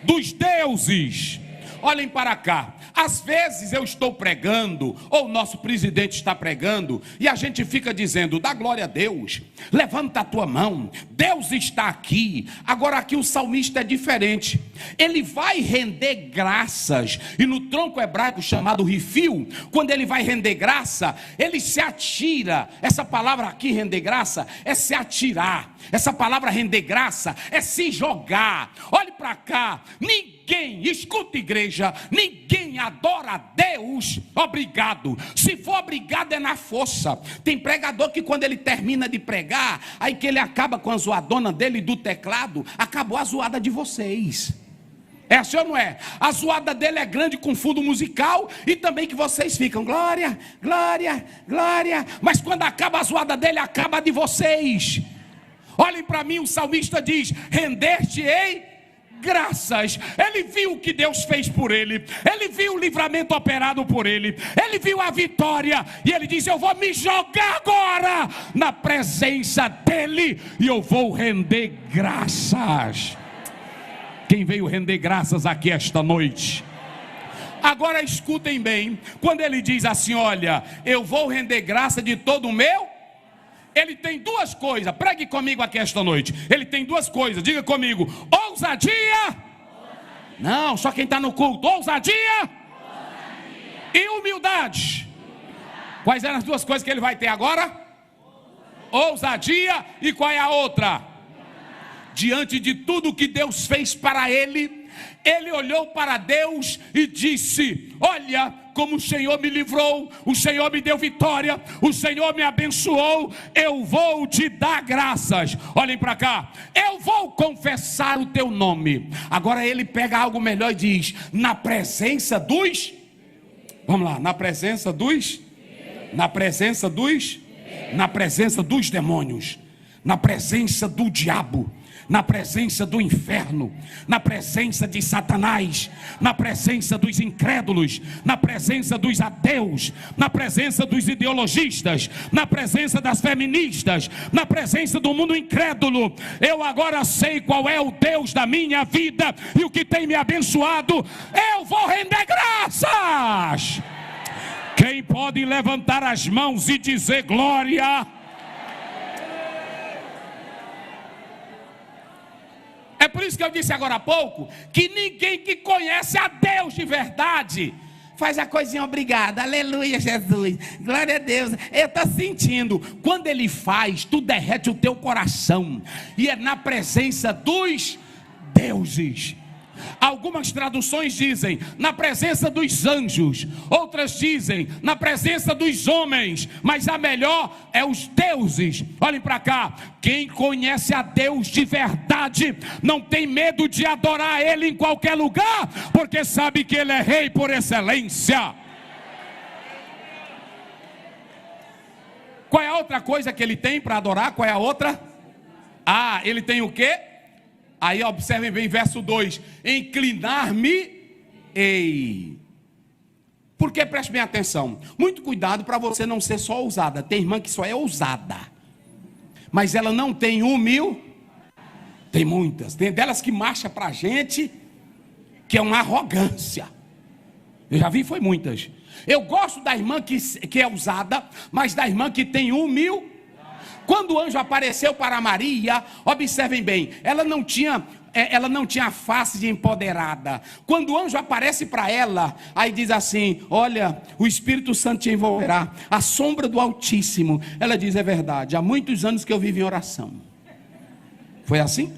dos deuses. Olhem para cá. Às vezes eu estou pregando, ou o nosso presidente está pregando, e a gente fica dizendo, dá glória a Deus, levanta a tua mão, Deus está aqui. Agora aqui o salmista é diferente. Ele vai render graças, e no tronco hebraico chamado rifil, quando ele vai render graça, ele se atira. Essa palavra aqui, render graça, é se atirar. Essa palavra render graça é se jogar. Olhe para cá, ninguém, escuta igreja, ninguém adora a Deus obrigado. Se for obrigado é na força. Tem pregador que quando ele termina de pregar, aí que ele acaba com a zoadona dele do teclado, acabou a zoada de vocês. É assim ou não é? A zoada dele é grande com fundo musical, e também que vocês ficam, glória, glória, glória. Mas quando acaba a zoada dele, acaba a de vocês. Olhem para mim, o salmista diz, render-te-ei graças. Ele viu o que Deus fez por ele, ele viu o livramento operado por ele, ele viu a vitória, e ele diz, eu vou me jogar agora na presença dele, e eu vou render graças. Quem veio render graças aqui esta noite? Agora escutem bem, quando ele diz assim, olha, eu vou render graça de todo o meu, ele tem duas coisas. Pregue comigo aqui esta noite. Ele tem duas coisas, diga comigo, ousadia. Não, só quem está no culto. Ousadia e humildade. Quais eram as duas coisas que ele vai ter agora? Ousadia, e qual é a outra? Diante de tudo que Deus fez para ele, ele olhou para Deus e disse, olha como o Senhor me livrou, o Senhor me deu vitória, o Senhor me abençoou, eu vou te dar graças. Olhem para cá, eu vou confessar o teu nome. Agora ele pega algo melhor e diz, na presença dos, vamos lá, na presença dos, na presença dos, na presença dos demônios, na presença do diabo, na presença do inferno, na presença de Satanás, na presença dos incrédulos, na presença dos ateus, na presença dos ideologistas, na presença das feministas, na presença do mundo incrédulo. Eu agora sei qual é o Deus da minha vida e o que tem me abençoado. Eu vou render graças. Quem pode levantar as mãos e dizer glória? É por isso que eu disse agora há pouco, que ninguém que conhece a Deus de verdade faz a coisinha obrigada, aleluia Jesus, glória a Deus, eu estou sentindo. Quando ele faz, tu derrete o teu coração, e é na presença dos deuses. Algumas traduções dizem na presença dos anjos, outras dizem na presença dos homens, mas a melhor é os deuses. Olhem para cá, quem conhece a Deus de verdade não tem medo de adorar Ele em qualquer lugar, porque sabe que Ele é rei por excelência. Qual é a outra coisa que ele tem para adorar? Qual é a outra? Ah, ele tem o quê? Aí observem bem verso 2, inclinar-me-ei. Porque preste bem atenção, muito cuidado para você não ser só ousada. Tem irmã que só é ousada, mas ela não tem tem muitas, tem delas que marcha para a gente, que é uma arrogância. Eu já vi, foi muitas. Eu gosto da irmã que é ousada, mas da irmã que tem Quando o anjo apareceu para Maria, observem bem, ela não tinha a face de empoderada. Quando o anjo aparece para ela, aí diz assim, olha, o Espírito Santo te envolverá, a sombra do Altíssimo. Ela diz, é verdade, há muitos anos que eu vivo em oração. Foi assim?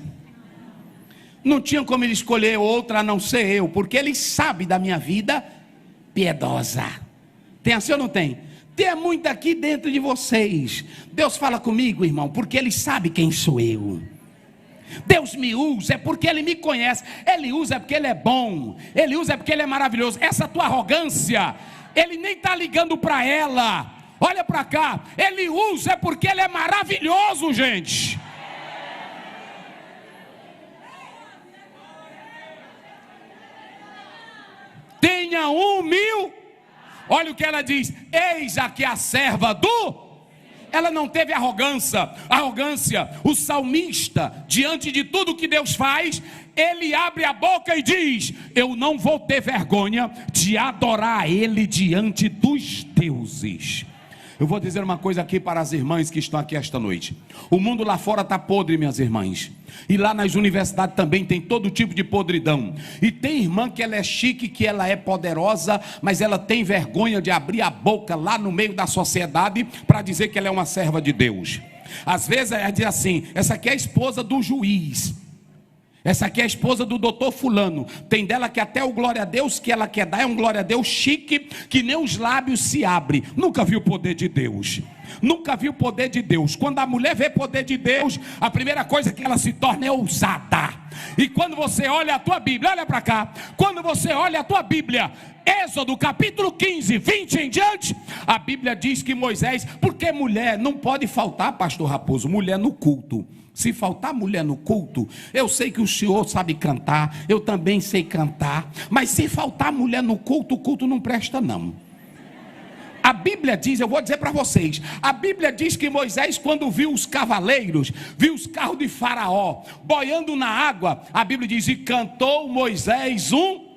Não tinha como ele escolher outra a não ser eu, porque ele sabe da minha vida piedosa. Tem assim ou não tem? Tem muito aqui dentro de vocês. Deus fala comigo, irmão, porque Ele sabe quem sou eu. Deus me usa é porque Ele me conhece. Ele usa é porque Ele é bom. Ele usa é porque Ele é maravilhoso. Essa tua arrogância, Ele nem está ligando para ela. Olha para cá, Ele usa é porque Ele é maravilhoso, gente. Tenha humildade. Olha o que ela diz: eis aqui a serva do... Ela não teve arrogância. O salmista, diante de tudo que Deus faz, ele abre a boca e diz: eu não vou ter vergonha de adorar a Ele diante dos deuses. Eu vou dizer uma coisa aqui para as irmãs que estão aqui esta noite. O mundo lá fora está podre, minhas irmãs. E lá nas universidades também tem todo tipo de podridão. E tem irmã que ela é chique, que ela é poderosa, mas ela tem vergonha de abrir a boca lá no meio da sociedade para dizer que ela é uma serva de Deus. Às vezes ela diz assim: essa aqui é a esposa do juiz, essa aqui é a esposa do doutor fulano. Tem dela que até o glória a Deus que ela quer dar é um glória a Deus chique, que nem os lábios se abrem. Nunca viu o poder de Deus. Nunca viu o poder de Deus. Quando a mulher vê poder de Deus, a primeira coisa que ela se torna é ousada. E quando você olha a tua Bíblia, olha para cá. Quando você olha a tua Bíblia, Êxodo capítulo 15, 20 em diante, a Bíblia diz que Moisés... Porque mulher não pode faltar, pastor Raposo, mulher no culto. Se faltar mulher no culto, eu sei que o senhor sabe cantar, eu também sei cantar, mas se faltar mulher no culto, o culto não presta não. A Bíblia diz, eu vou dizer para vocês, a Bíblia diz que Moisés, quando viu os cavaleiros, viu os carros de Faraó boiando na água, a Bíblia diz: e cantou Moisés um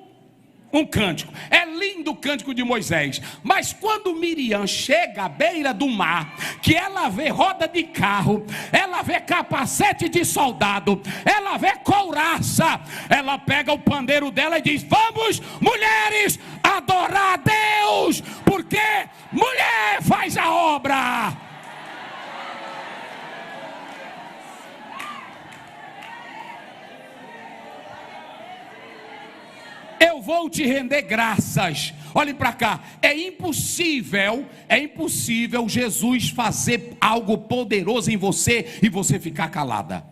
cântico. É lindo o cântico de Moisés. Mas quando Miriam chega à beira do mar, que ela vê roda de carro, ela vê capacete de soldado, ela vê couraça, ela pega o pandeiro dela e diz: vamos, mulheres, adorar a Deus, porque mulher faz a obra. Eu vou te render graças. Olhe para cá. É impossível Jesus fazer algo poderoso em você e você ficar calada.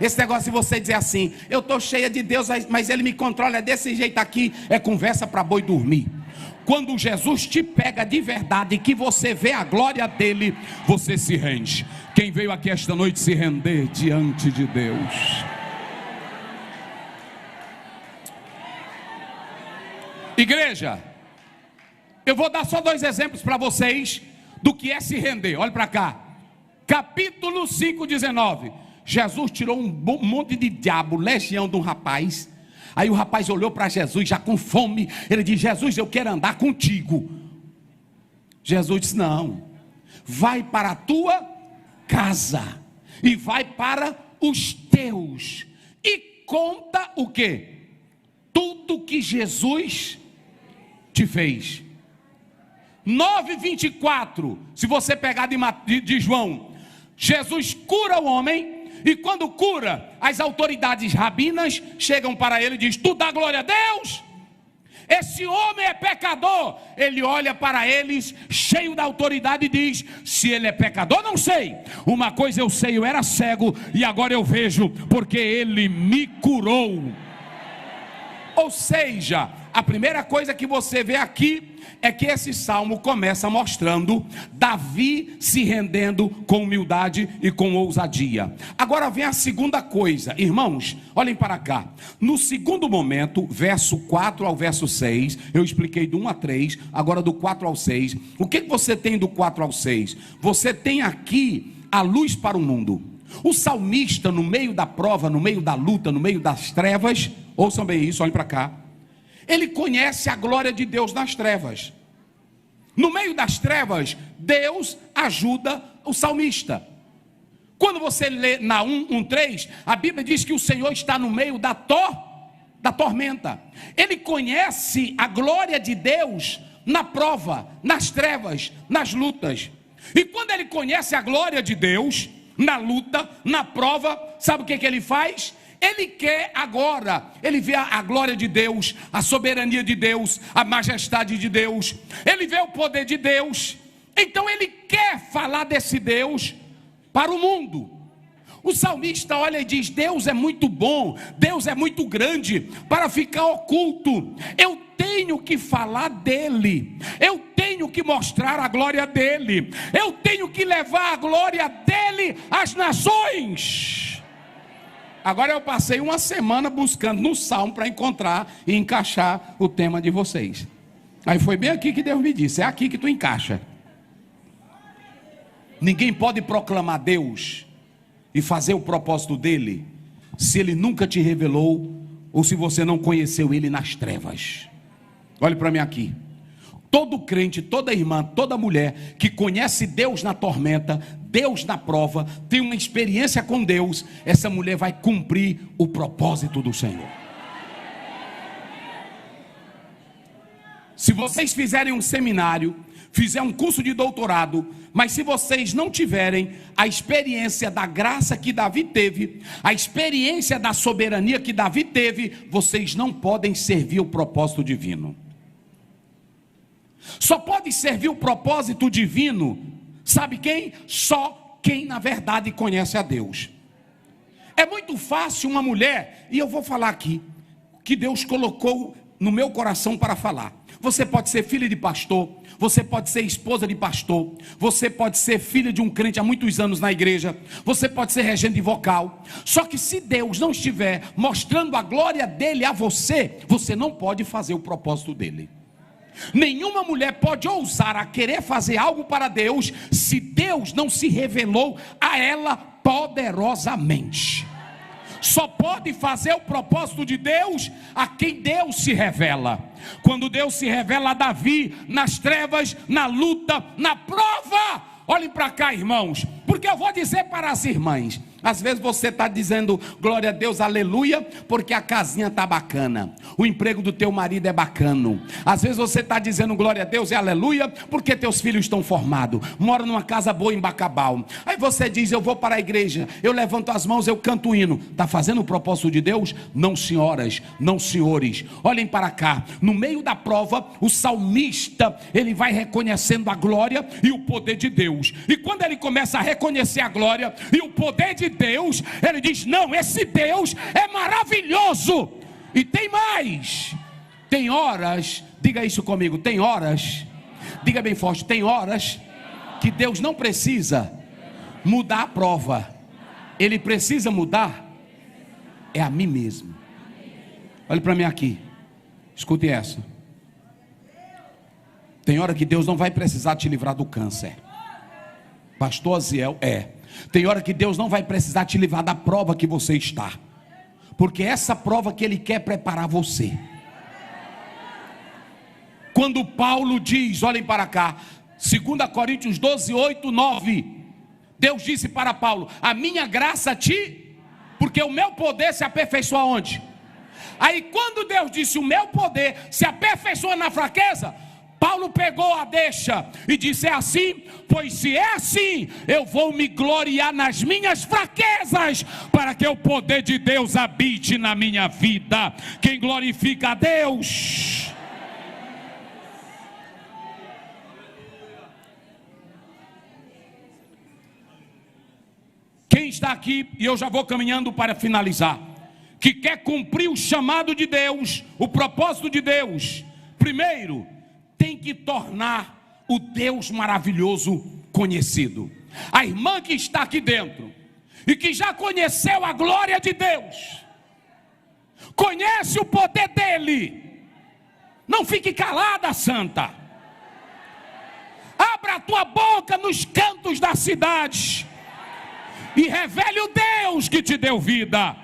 Esse negócio de você dizer assim: eu estou cheia de Deus, mas Ele me controla desse jeito aqui, é conversa para boi dormir. Quando Jesus te pega de verdade, que você vê a glória dele, você se rende. Quem veio aqui esta noite se render diante de Deus? Igreja, eu vou dar só 2 exemplos para vocês do que é se render. Olha para cá. Capítulo 5:19. Jesus tirou um monte de diabo, legião de um rapaz. Aí o rapaz olhou para Jesus já com fome. Ele disse: Jesus, eu quero andar contigo. Jesus disse: não, vai para a tua casa e vai para os teus e conta o quê? Tudo que Jesus te fez. 9:24. Se você pegar de João, Jesus cura o homem. E quando cura, as autoridades rabinas chegam para ele e dizem: tu dá glória a Deus? Esse homem é pecador. Ele olha para eles cheio da autoridade e diz: se ele é pecador, não sei. Uma coisa eu sei, eu era cego e agora eu vejo, porque ele me curou. Ou seja, a primeira coisa que você vê aqui é que esse salmo começa mostrando Davi se rendendo com humildade e com ousadia. Agora vem a segunda coisa, irmãos, olhem para cá. No segundo momento, verso 4 ao verso 6, eu expliquei do 1 a 3, agora do 4 ao 6. O que você tem do 4 ao 6? Você tem aqui a luz para o mundo. O salmista, no meio da prova, no meio da luta, no meio das trevas, ouçam bem isso, olhem para cá. Ele conhece a glória de Deus nas trevas. No meio das trevas, Deus ajuda o salmista. Quando você lê Naum 1:3, a Bíblia diz que o Senhor está no meio da tormenta. Ele conhece a glória de Deus na prova, nas trevas, nas lutas. E quando ele conhece a glória de Deus na luta, na prova, sabe o que ele faz? Ele quer agora, ele vê a glória de Deus, a soberania de Deus, a majestade de Deus, ele vê o poder de Deus, então ele quer falar desse Deus para o mundo. O salmista olha e diz: Deus é muito bom, Deus é muito grande para ficar oculto. Eu tenho que falar dele, eu tenho que mostrar a glória dele, eu tenho que levar a glória dele às nações. Agora eu passei uma semana buscando no salmo para encontrar e encaixar o tema de vocês. Aí foi bem aqui que Deus me disse: é aqui que tu encaixa. Ninguém pode proclamar Deus e fazer o propósito dele se ele nunca te revelou ou se você não conheceu ele nas trevas. Olhe para mim aqui. Todo crente, toda irmã, toda mulher que conhece Deus na tormenta, Deus na prova, tem uma experiência com Deus, essa mulher vai cumprir o propósito do Senhor. Se vocês fizerem um seminário, fizerem um curso de doutorado, mas se vocês não tiverem a experiência da graça que Davi teve, a experiência da soberania que Davi teve, vocês não podem servir o propósito divino. Só pode servir o propósito divino, sabe quem? Só quem na verdade conhece a Deus. É muito fácil uma mulher, e eu vou falar aqui, que Deus colocou no meu coração para falar. Você pode ser filha de pastor, você pode ser esposa de pastor, você pode ser filha de um crente há muitos anos na igreja, você pode ser regente de vocal. Só que se Deus não estiver mostrando a glória dele a você, você não pode fazer o propósito dele. Nenhuma mulher pode ousar a querer fazer algo para Deus se Deus não se revelou a ela poderosamente. Só pode fazer o propósito de Deus a quem Deus se revela. Quando Deus se revela a Davi nas trevas, na luta, na prova. Olhem para cá, irmãos, porque eu vou dizer para as irmãs. Às vezes você está dizendo glória a Deus, aleluia, porque a casinha está bacana, o emprego do teu marido é bacano. Às vezes você está dizendo glória a Deus e aleluia, porque teus filhos estão formados, moram numa casa boa em Bacabal. Aí você diz: eu vou para a igreja, eu levanto as mãos, eu canto o hino. Está fazendo o propósito de Deus? Não, senhoras, não, senhores. Olhem para cá, no meio da prova, o salmista, ele vai reconhecendo a glória e o poder de Deus. E quando ele começa a reconhecer a glória e o poder de Deus, ele diz: não, esse Deus é maravilhoso. E tem mais, tem horas, diga isso comigo, tem horas, diga bem forte, tem horas que Deus não precisa mudar a prova, ele precisa mudar é a mim mesmo. Olhe para mim aqui, escute essa. Tem hora que Deus não vai precisar te livrar do câncer, pastor Aziel, tem hora que Deus não vai precisar te livrar da prova que você está, porque é essa prova que Ele quer preparar você. Quando Paulo diz, olhem para cá, 2 Coríntios 12, 8, 9, Deus disse para Paulo: a minha graça porque o meu poder se aperfeiçoa onde? Aí quando Deus disse o meu poder se aperfeiçoa na fraqueza, Paulo pegou a deixa e disse: é assim, pois se é assim, eu vou me gloriar nas minhas fraquezas, para que o poder de Deus habite na minha vida. Quem glorifica a Deus? Quem está aqui, e eu já vou caminhando para finalizar, que quer cumprir o chamado de Deus, o propósito de Deus, primeiro tem que tornar o Deus maravilhoso conhecido. A irmã que está aqui dentro e que já conheceu a glória de Deus, conhece o poder dele, não fique calada, santa. Abra a tua boca nos cantos da cidade e revele o Deus que te deu vida.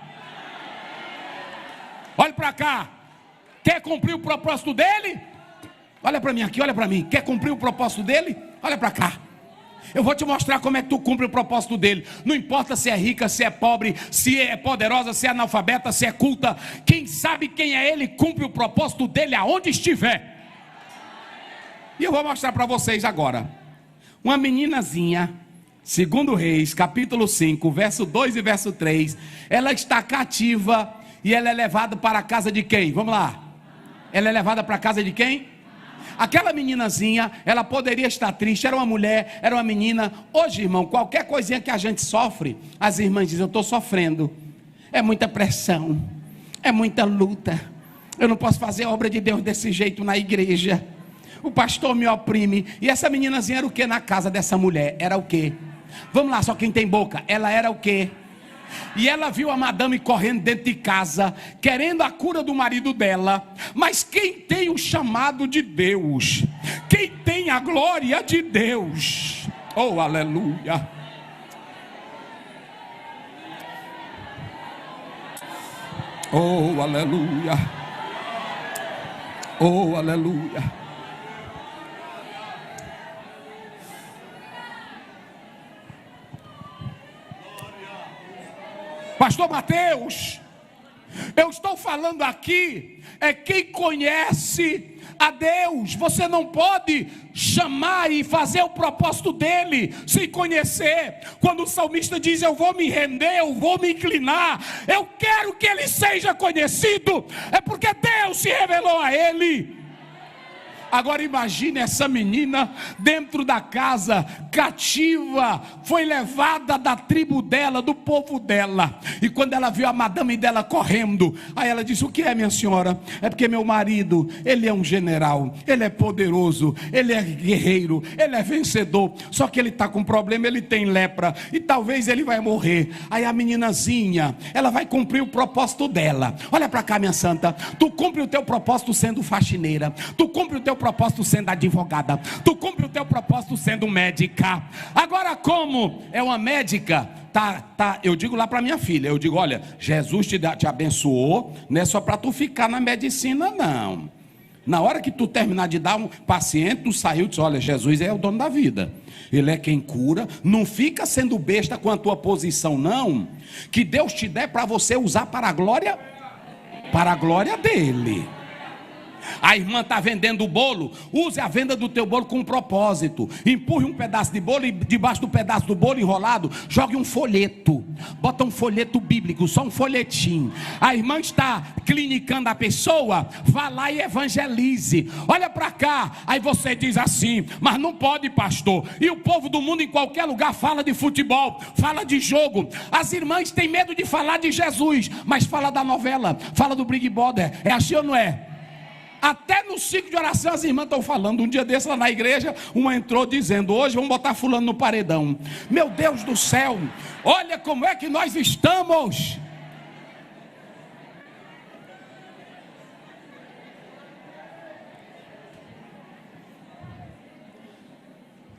Olhe para cá, quer cumprir o propósito dele? Olha para mim aqui, olha para mim. Quer cumprir o propósito dele? Olha para cá. Eu vou te mostrar como é que tu cumpre o propósito dele. Não importa se é rica, se é pobre, se é poderosa, se é analfabeta, se é culta. Quem sabe quem é ele, cumpre o propósito dele aonde estiver. E eu vou mostrar para vocês agora. Uma meninazinha, 2 Reis, capítulo 5, verso 2 e verso 3. Ela está cativa e ela é levada para a casa de quem? Vamos lá. Ela é levada para a casa de quem? Aquela meninazinha, ela poderia estar triste, era uma mulher, era uma menina. Hoje, irmão, qualquer coisinha que a gente sofre, as irmãs dizem: eu estou sofrendo, é muita pressão, é muita luta, eu não posso fazer a obra de Deus desse jeito na igreja, o pastor me oprime. E essa meninazinha era o que na casa dessa mulher? Era o que? Vamos lá, só quem tem boca. Ela era o que? E ela viu a madame correndo dentro de casa, querendo a cura do marido dela. Mas quem tem o chamado de Deus, quem tem a glória de Deus, oh aleluia, oh aleluia, oh aleluia. Pastor Mateus, eu estou falando aqui, é quem conhece a Deus. Você não pode chamar e fazer o propósito dele sem conhecer. Quando o salmista diz: eu vou me render, eu vou me inclinar, eu quero que ele seja conhecido, é porque Deus se revelou a ele. Agora imagine essa menina dentro da casa, cativa, foi levada da tribo dela, do povo dela. E quando ela viu a madame dela correndo, aí ela disse: o que é, minha senhora? É porque meu marido, ele é um general, ele é poderoso, ele é guerreiro, ele é vencedor, só que ele está com problema, ele tem lepra, e talvez ele vai morrer. Aí a meninazinha, ela vai cumprir o propósito dela. Olha para cá, minha santa, tu cumpre o teu propósito sendo faxineira, tu cumpre o teu propósito sendo advogada, tu cumpre o teu propósito sendo médica. Agora, como é uma médica, eu digo lá para minha filha, eu digo: olha, Jesus te abençoou, não é só para tu ficar na medicina, não. Na hora que tu terminar de dar um paciente, tu saiu e disse: olha, Jesus é o dono da vida, ele é quem cura. Não fica sendo besta com a tua posição, não, que Deus te der para você usar para a glória dele. A irmã está vendendo o bolo, use a venda do teu bolo com um propósito. Empurre um pedaço de bolo e debaixo do pedaço do bolo enrolado, jogue um folheto. Bota um folheto bíblico, só um folhetim. A irmã está clinicando a pessoa, vá lá e evangelize. Olha para cá, aí você diz assim: mas não pode, pastor. E o povo do mundo em qualquer lugar fala de futebol, fala de jogo. As irmãs têm medo de falar de Jesus, mas fala da novela, fala do Big Brother. É assim ou não é? Até no ciclo de oração as irmãs estão falando. Um dia desse lá na igreja, uma entrou dizendo: hoje vamos botar fulano no paredão. Meu Deus do céu, olha como é que nós estamos.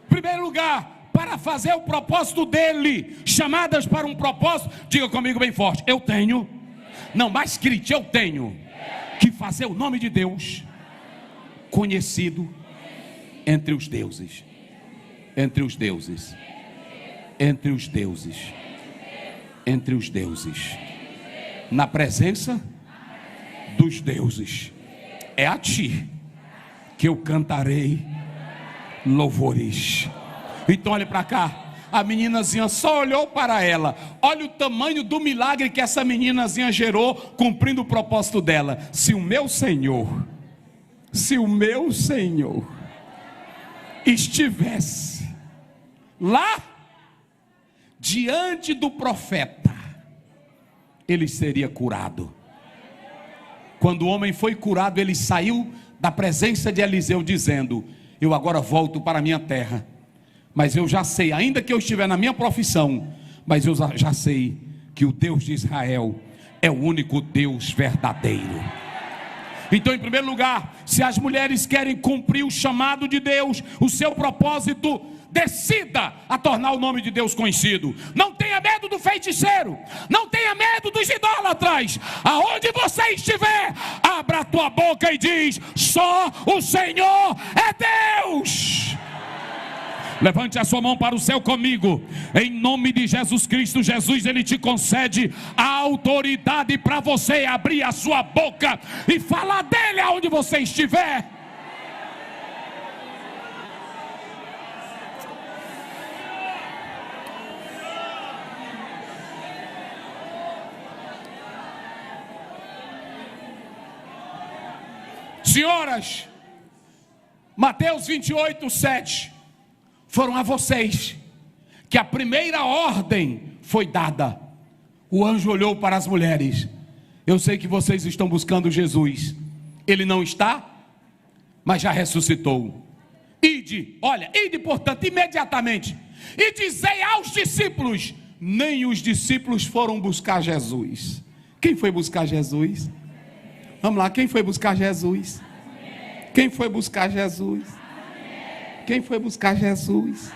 Em primeiro lugar, para fazer o propósito dele, chamadas para um propósito, diga comigo bem forte: eu tenho, não, mais grite, eu tenho que fazer o nome de Deus conhecido entre os deuses, entre os deuses, entre os deuses, entre os deuses, na presença dos deuses. É a ti que eu cantarei louvores. Então olha para cá. A meninazinha só olhou para ela. Olha o tamanho do milagre que essa meninazinha gerou, cumprindo o propósito dela. Se o meu Senhor estivesse lá diante do profeta, ele seria curado. Quando o homem foi curado, ele saiu da presença de Eliseu dizendo: eu agora volto para a minha terra, mas eu já sei, ainda que eu estiver na minha profissão, mas eu já sei que o Deus de Israel é o único Deus verdadeiro. Então, em primeiro lugar, se as mulheres querem cumprir o chamado de Deus, o seu propósito, decida a tornar o nome de Deus conhecido. Não tenha medo do feiticeiro, não tenha medo dos idólatras. Aonde você estiver, abra a tua boca e diz: só o Senhor é Deus. Levante a sua mão para o céu comigo. Em nome de Jesus Cristo. Jesus, ele te concede a autoridade para você abrir a sua boca e falar dele aonde você estiver. Senhoras, Mateus 28, 7. Foram a vocês que a primeira ordem foi dada. O anjo olhou para as mulheres: eu sei que vocês estão buscando Jesus, ele não está, mas já ressuscitou. Ide, olha, ide portanto imediatamente, e dizei aos discípulos: nem os discípulos foram buscar Jesus. Quem foi buscar Jesus? Vamos lá, quem foi buscar Jesus? Quem foi buscar Jesus? Quem foi buscar Jesus?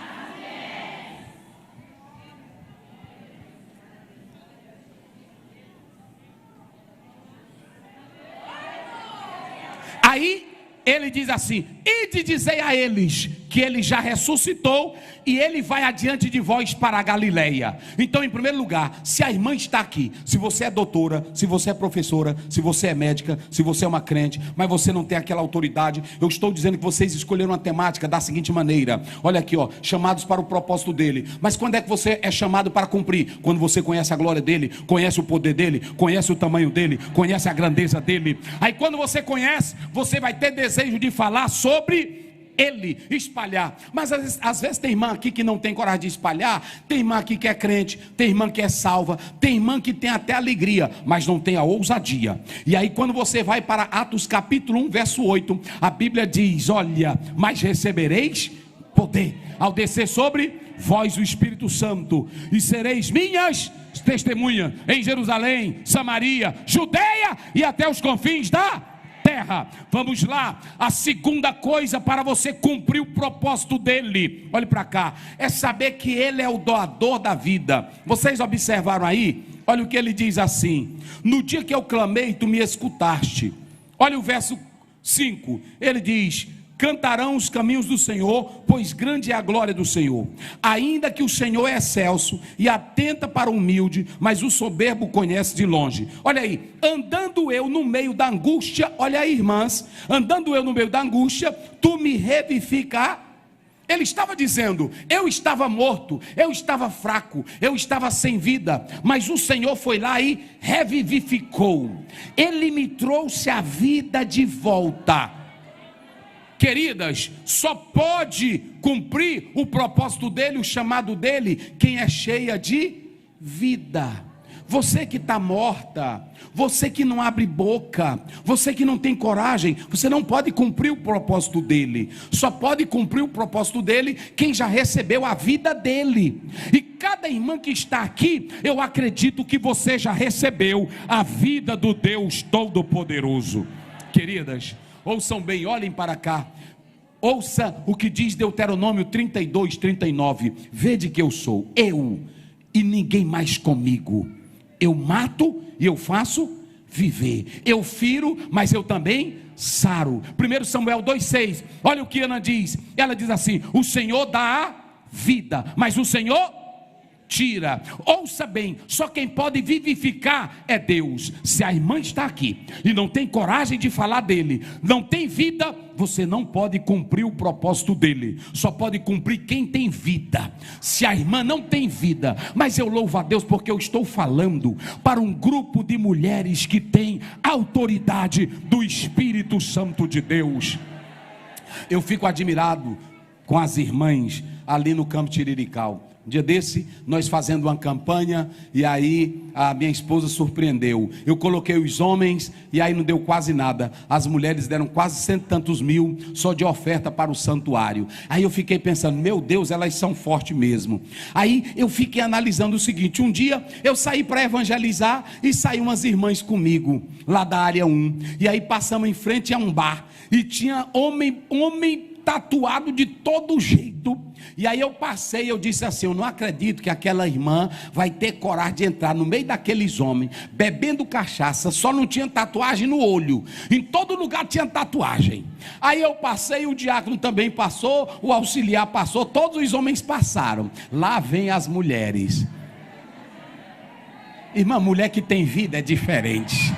Aí ele diz assim: ide dizei a eles que ele já ressuscitou e ele vai adiante de vós para a Galileia. Então, em primeiro lugar, se a irmã está aqui, se você é doutora, se você é professora, se você é médica, se você é uma crente, mas você não tem aquela autoridade, eu estou dizendo que vocês escolheram a temática da seguinte maneira: olha aqui, ó, chamados para o propósito dele. Mas quando é que você é chamado para cumprir? Quando você conhece a glória dele, conhece o poder dele, conhece o tamanho dele, conhece a grandeza dele. Aí quando você conhece, você vai ter desejo de falar sobre ele, espalhar. Mas às vezes tem irmã aqui que não tem coragem de espalhar, tem irmã aqui que é crente, tem irmã que é salva, tem irmã que tem até alegria, mas não tem a ousadia. E aí quando você vai para Atos capítulo 1 verso 8, a Bíblia diz: olha, mas recebereis poder ao descer sobre vós o Espírito Santo, e sereis minhas testemunhas em Jerusalém, Samaria, Judeia e até os confins da terra. Vamos lá, a segunda coisa para você cumprir o propósito dele, olhe para cá, é saber que ele é o doador da vida. Vocês observaram aí? Olha o que ele diz assim: no dia que eu clamei, tu me escutaste. Olha o verso 5, ele diz: cantarão os caminhos do Senhor, pois grande é a glória do Senhor. Ainda que o Senhor é excelso e atenta para o humilde, mas o soberbo conhece de longe. Olha aí, andando eu no meio da angústia, olha aí, irmãs, andando eu no meio da angústia, tu me revivifica. Ele estava dizendo: eu estava morto, eu estava fraco, eu estava sem vida, mas o Senhor foi lá e revivificou. Ele me trouxe a vida de volta. Queridas, só pode cumprir o propósito dele, o chamado dele, quem é cheia de vida. Você que está morta, você que não abre boca, você que não tem coragem, você não pode cumprir o propósito dele. Só pode cumprir o propósito dele quem já recebeu a vida dele. E cada irmã que está aqui, eu acredito que você já recebeu a vida do Deus Todo-Poderoso. Queridas, ouçam bem, olhem para cá. Ouça o que diz Deuteronômio 32, 39. Vede que eu sou eu e ninguém mais comigo. Eu mato e eu faço viver. Eu firo, mas eu também saro. 1 Samuel 2,6. Olha o que Ana diz. Ela diz assim: o Senhor dá a vida, mas o Senhor tira. Ouça bem, só quem pode vivificar é Deus. Se a irmã está aqui e não tem coragem de falar dele, não tem vida, você não pode cumprir o propósito dele. Só pode cumprir quem tem vida. Se a irmã não tem vida, mas eu louvo a Deus porque eu estou falando para um grupo de mulheres que tem autoridade do Espírito Santo de Deus. Eu fico admirado com as irmãs ali no Campo Tirirical. Um dia desse, nós fazendo uma campanha, e aí a minha esposa surpreendeu. Eu coloquei os homens, e aí não deu quase nada. As mulheres deram quase 100 e tantos mil, só de oferta para o santuário. Aí eu fiquei pensando, meu Deus, elas são fortes mesmo. Aí eu fiquei analisando o seguinte: um dia eu saí para evangelizar, e saíram umas irmãs comigo, lá da área 1. E aí passamos em frente a um bar, e tinha homem tatuado de todo jeito. E aí eu passei, eu disse assim: eu não acredito que aquela irmã vai ter coragem de entrar no meio daqueles homens, bebendo cachaça, só não tinha tatuagem no olho, em todo lugar tinha tatuagem. Aí eu passei, o diácono também passou, o auxiliar passou, todos os homens passaram. Lá vem as mulheres. Irmã, mulher que tem vida é diferente.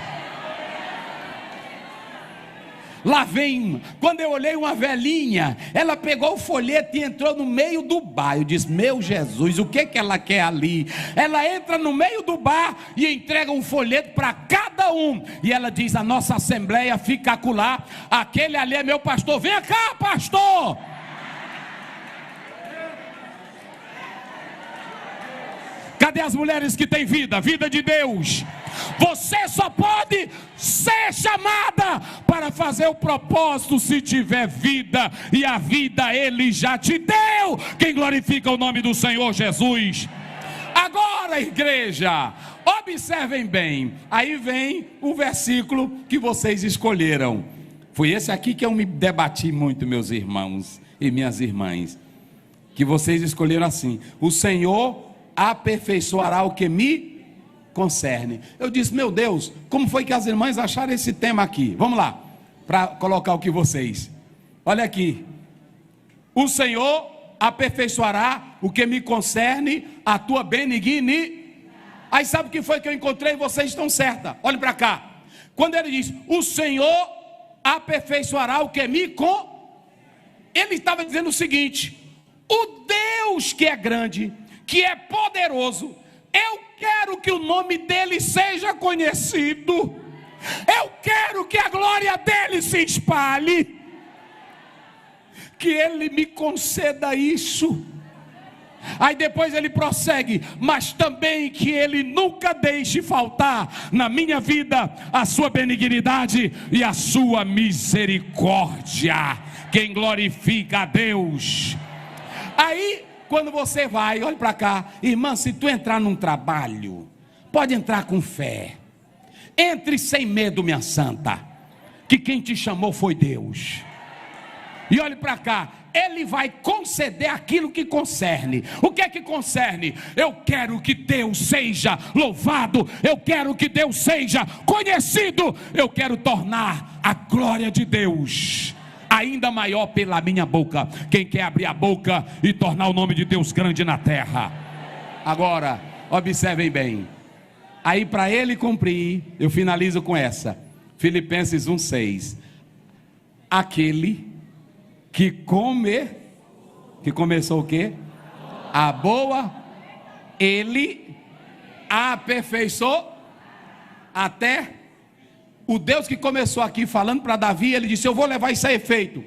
Lá vem, quando eu olhei uma velhinha, ela pegou o folheto e entrou no meio do bar. Eu disse: meu Jesus, o que ela quer ali? Ela entra no meio do bar e entrega um folheto para cada um. E ela diz: a nossa assembleia fica acolá, aquele ali é meu pastor. Vem cá, pastor! Cadê as mulheres que têm vida? Vida de Deus. Você só pode ser chamada para fazer o propósito se tiver vida, e a vida Ele já te deu. Quem glorifica o nome do Senhor Jesus? Agora, igreja, observem bem. Aí vem o versículo que vocês escolheram. Foi esse aqui que eu me debati muito, meus irmãos e minhas irmãs. Que vocês escolheram assim: o Senhor aperfeiçoará o que me concerne. Eu disse, meu Deus, como foi que as irmãs acharam esse tema aqui? Vamos lá, para colocar o que vocês. Olha aqui. O Senhor aperfeiçoará o que me concerne, a tua benignidade. Aí sabe o que foi que eu encontrei? Vocês estão certas. Olhem para cá. Quando ele diz, o Senhor aperfeiçoará o que me concerne, ele estava dizendo o seguinte: o Deus que é grande, que é poderoso, eu quero que o nome dele seja conhecido, eu quero que a glória dele se espalhe, que ele me conceda isso. Aí depois ele prossegue, mas também que ele nunca deixe faltar na minha vida a sua benignidade e a sua misericórdia. Quem glorifica a Deus. Aí quando você vai, olha para cá, irmã, se tu entrar num trabalho, pode entrar com fé, entre sem medo, minha santa, que quem te chamou foi Deus. E olhe para cá, ele vai conceder aquilo que concerne. O que é que concerne? Eu quero que Deus seja louvado, eu quero que Deus seja conhecido, eu quero tornar a glória de Deus ainda maior pela minha boca. Quem quer abrir a boca e tornar o nome de Deus grande na terra? Agora, observem bem. Aí para ele cumprir, eu finalizo com essa, Filipenses 1:6. Aquele que começou o quê? A boa, ele aperfeiçoou até. O Deus que começou aqui falando para Davi, ele disse, eu vou levar isso a efeito.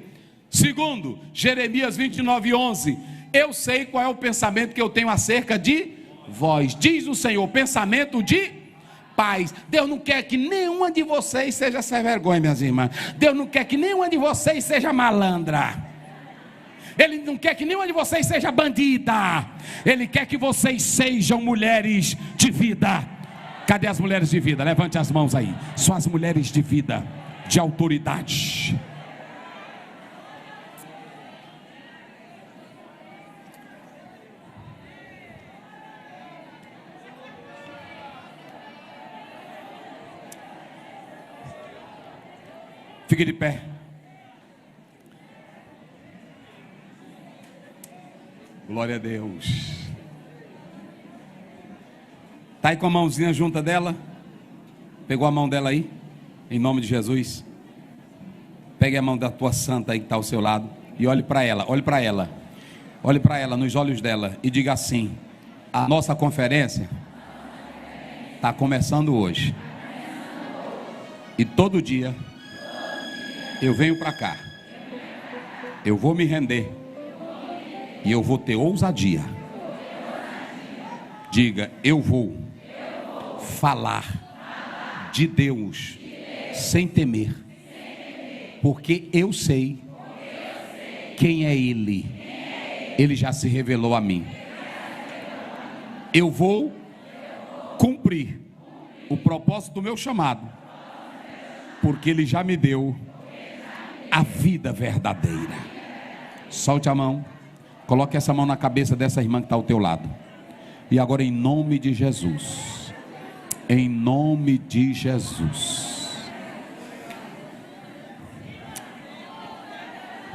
Segundo, Jeremias 29:11, eu sei qual é o pensamento que eu tenho acerca de vós, diz o Senhor, pensamento de paz. Deus não quer que nenhuma de vocês seja sem vergonha, minhas irmãs. Deus não quer que nenhuma de vocês seja malandra. Ele não quer que nenhuma de vocês seja bandida. Ele quer que vocês sejam mulheres de vida. Cadê as mulheres de vida? Levante as mãos aí. Só as mulheres de vida, de autoridade. Fique de pé. Glória a Deus. Está aí com a mãozinha junta dela? Pegou a mão dela aí? Em nome de Jesus. Pegue a mão da tua santa aí que está ao seu lado e olhe para ela, olhe para ela. Olhe para ela, nos olhos dela e diga assim: a nossa conferência está começando hoje. E todo dia eu venho para cá. Eu vou me render. E eu vou ter ousadia. Diga, eu vou falar de Deus sem temer, porque eu sei quem é Ele. Ele já se revelou a mim. Eu vou cumprir o propósito do meu chamado, porque Ele já me deu a vida verdadeira. Solte a mão. Coloque essa mão na cabeça dessa irmã que está ao teu lado. E agora, em nome de Jesus, em nome de Jesus,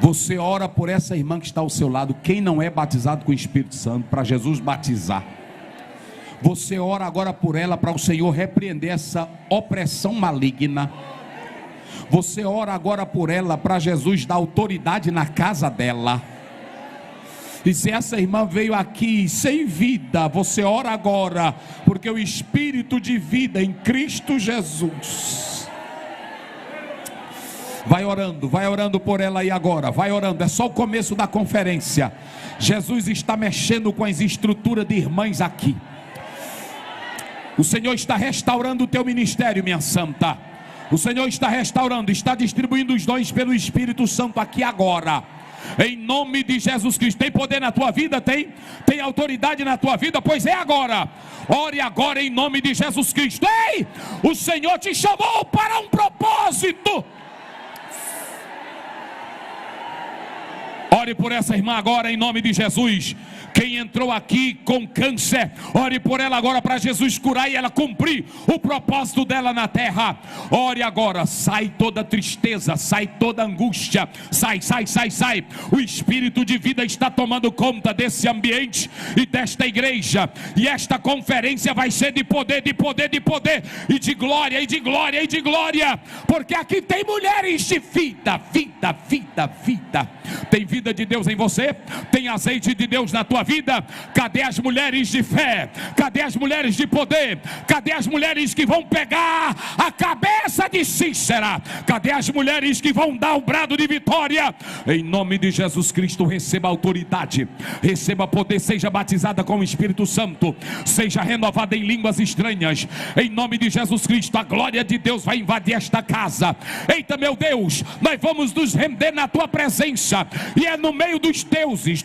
você ora por essa irmã que está ao seu lado. Quem não é batizado com o Espírito Santo, para Jesus batizar. Você ora agora por ela, para o Senhor repreender essa opressão maligna. Você ora agora por ela, para Jesus dar autoridade na casa dela. E se essa irmã veio aqui sem vida, você ora agora, porque o Espírito de vida em Cristo Jesus. Vai orando por ela aí agora, vai orando, é só o começo da conferência. Jesus está mexendo com as estruturas de irmãs aqui. O Senhor está restaurando o teu ministério, minha santa. O Senhor está restaurando, está distribuindo os dons pelo Espírito Santo aqui agora. em nome de Jesus Cristo. Tem poder na tua vida? Tem autoridade na tua vida? Pois é agora. Ore agora em nome de Jesus Cristo. Ei, o Senhor te chamou para um propósito. Ore por essa irmã agora em nome de Jesus. Quem entrou aqui com câncer, ore por ela agora para Jesus curar e ela cumprir o propósito dela na terra. Ore agora, sai toda tristeza, sai toda angústia, sai. O Espírito de vida está tomando conta desse ambiente e desta igreja. E esta conferência vai ser de poder, e de glória, porque aqui tem mulheres de vida. Tem vida de Deus em você, tem azeite de Deus na tua vida. Cadê as mulheres de fé? Cadê as mulheres de poder? Cadê as mulheres que vão pegar a cabeça de Cícera? Cadê as mulheres que vão dar o brado de vitória? Em nome de Jesus Cristo, receba autoridade, receba poder, seja batizada com o Espírito Santo, seja renovada em línguas estranhas. Em nome de Jesus Cristo, a glória de Deus vai invadir esta casa. Eita, meu Deus, nós vamos nos render na tua presença, e é no meio dos deuses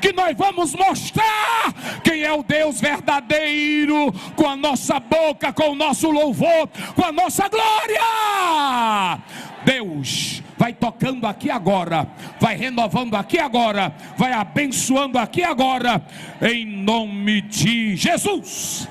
que nós vamos mostrar quem é o Deus verdadeiro, com a nossa boca, com o nosso louvor, com a nossa glória. Deus vai tocando aqui agora, vai renovando aqui agora, vai abençoando aqui agora, em nome de Jesus.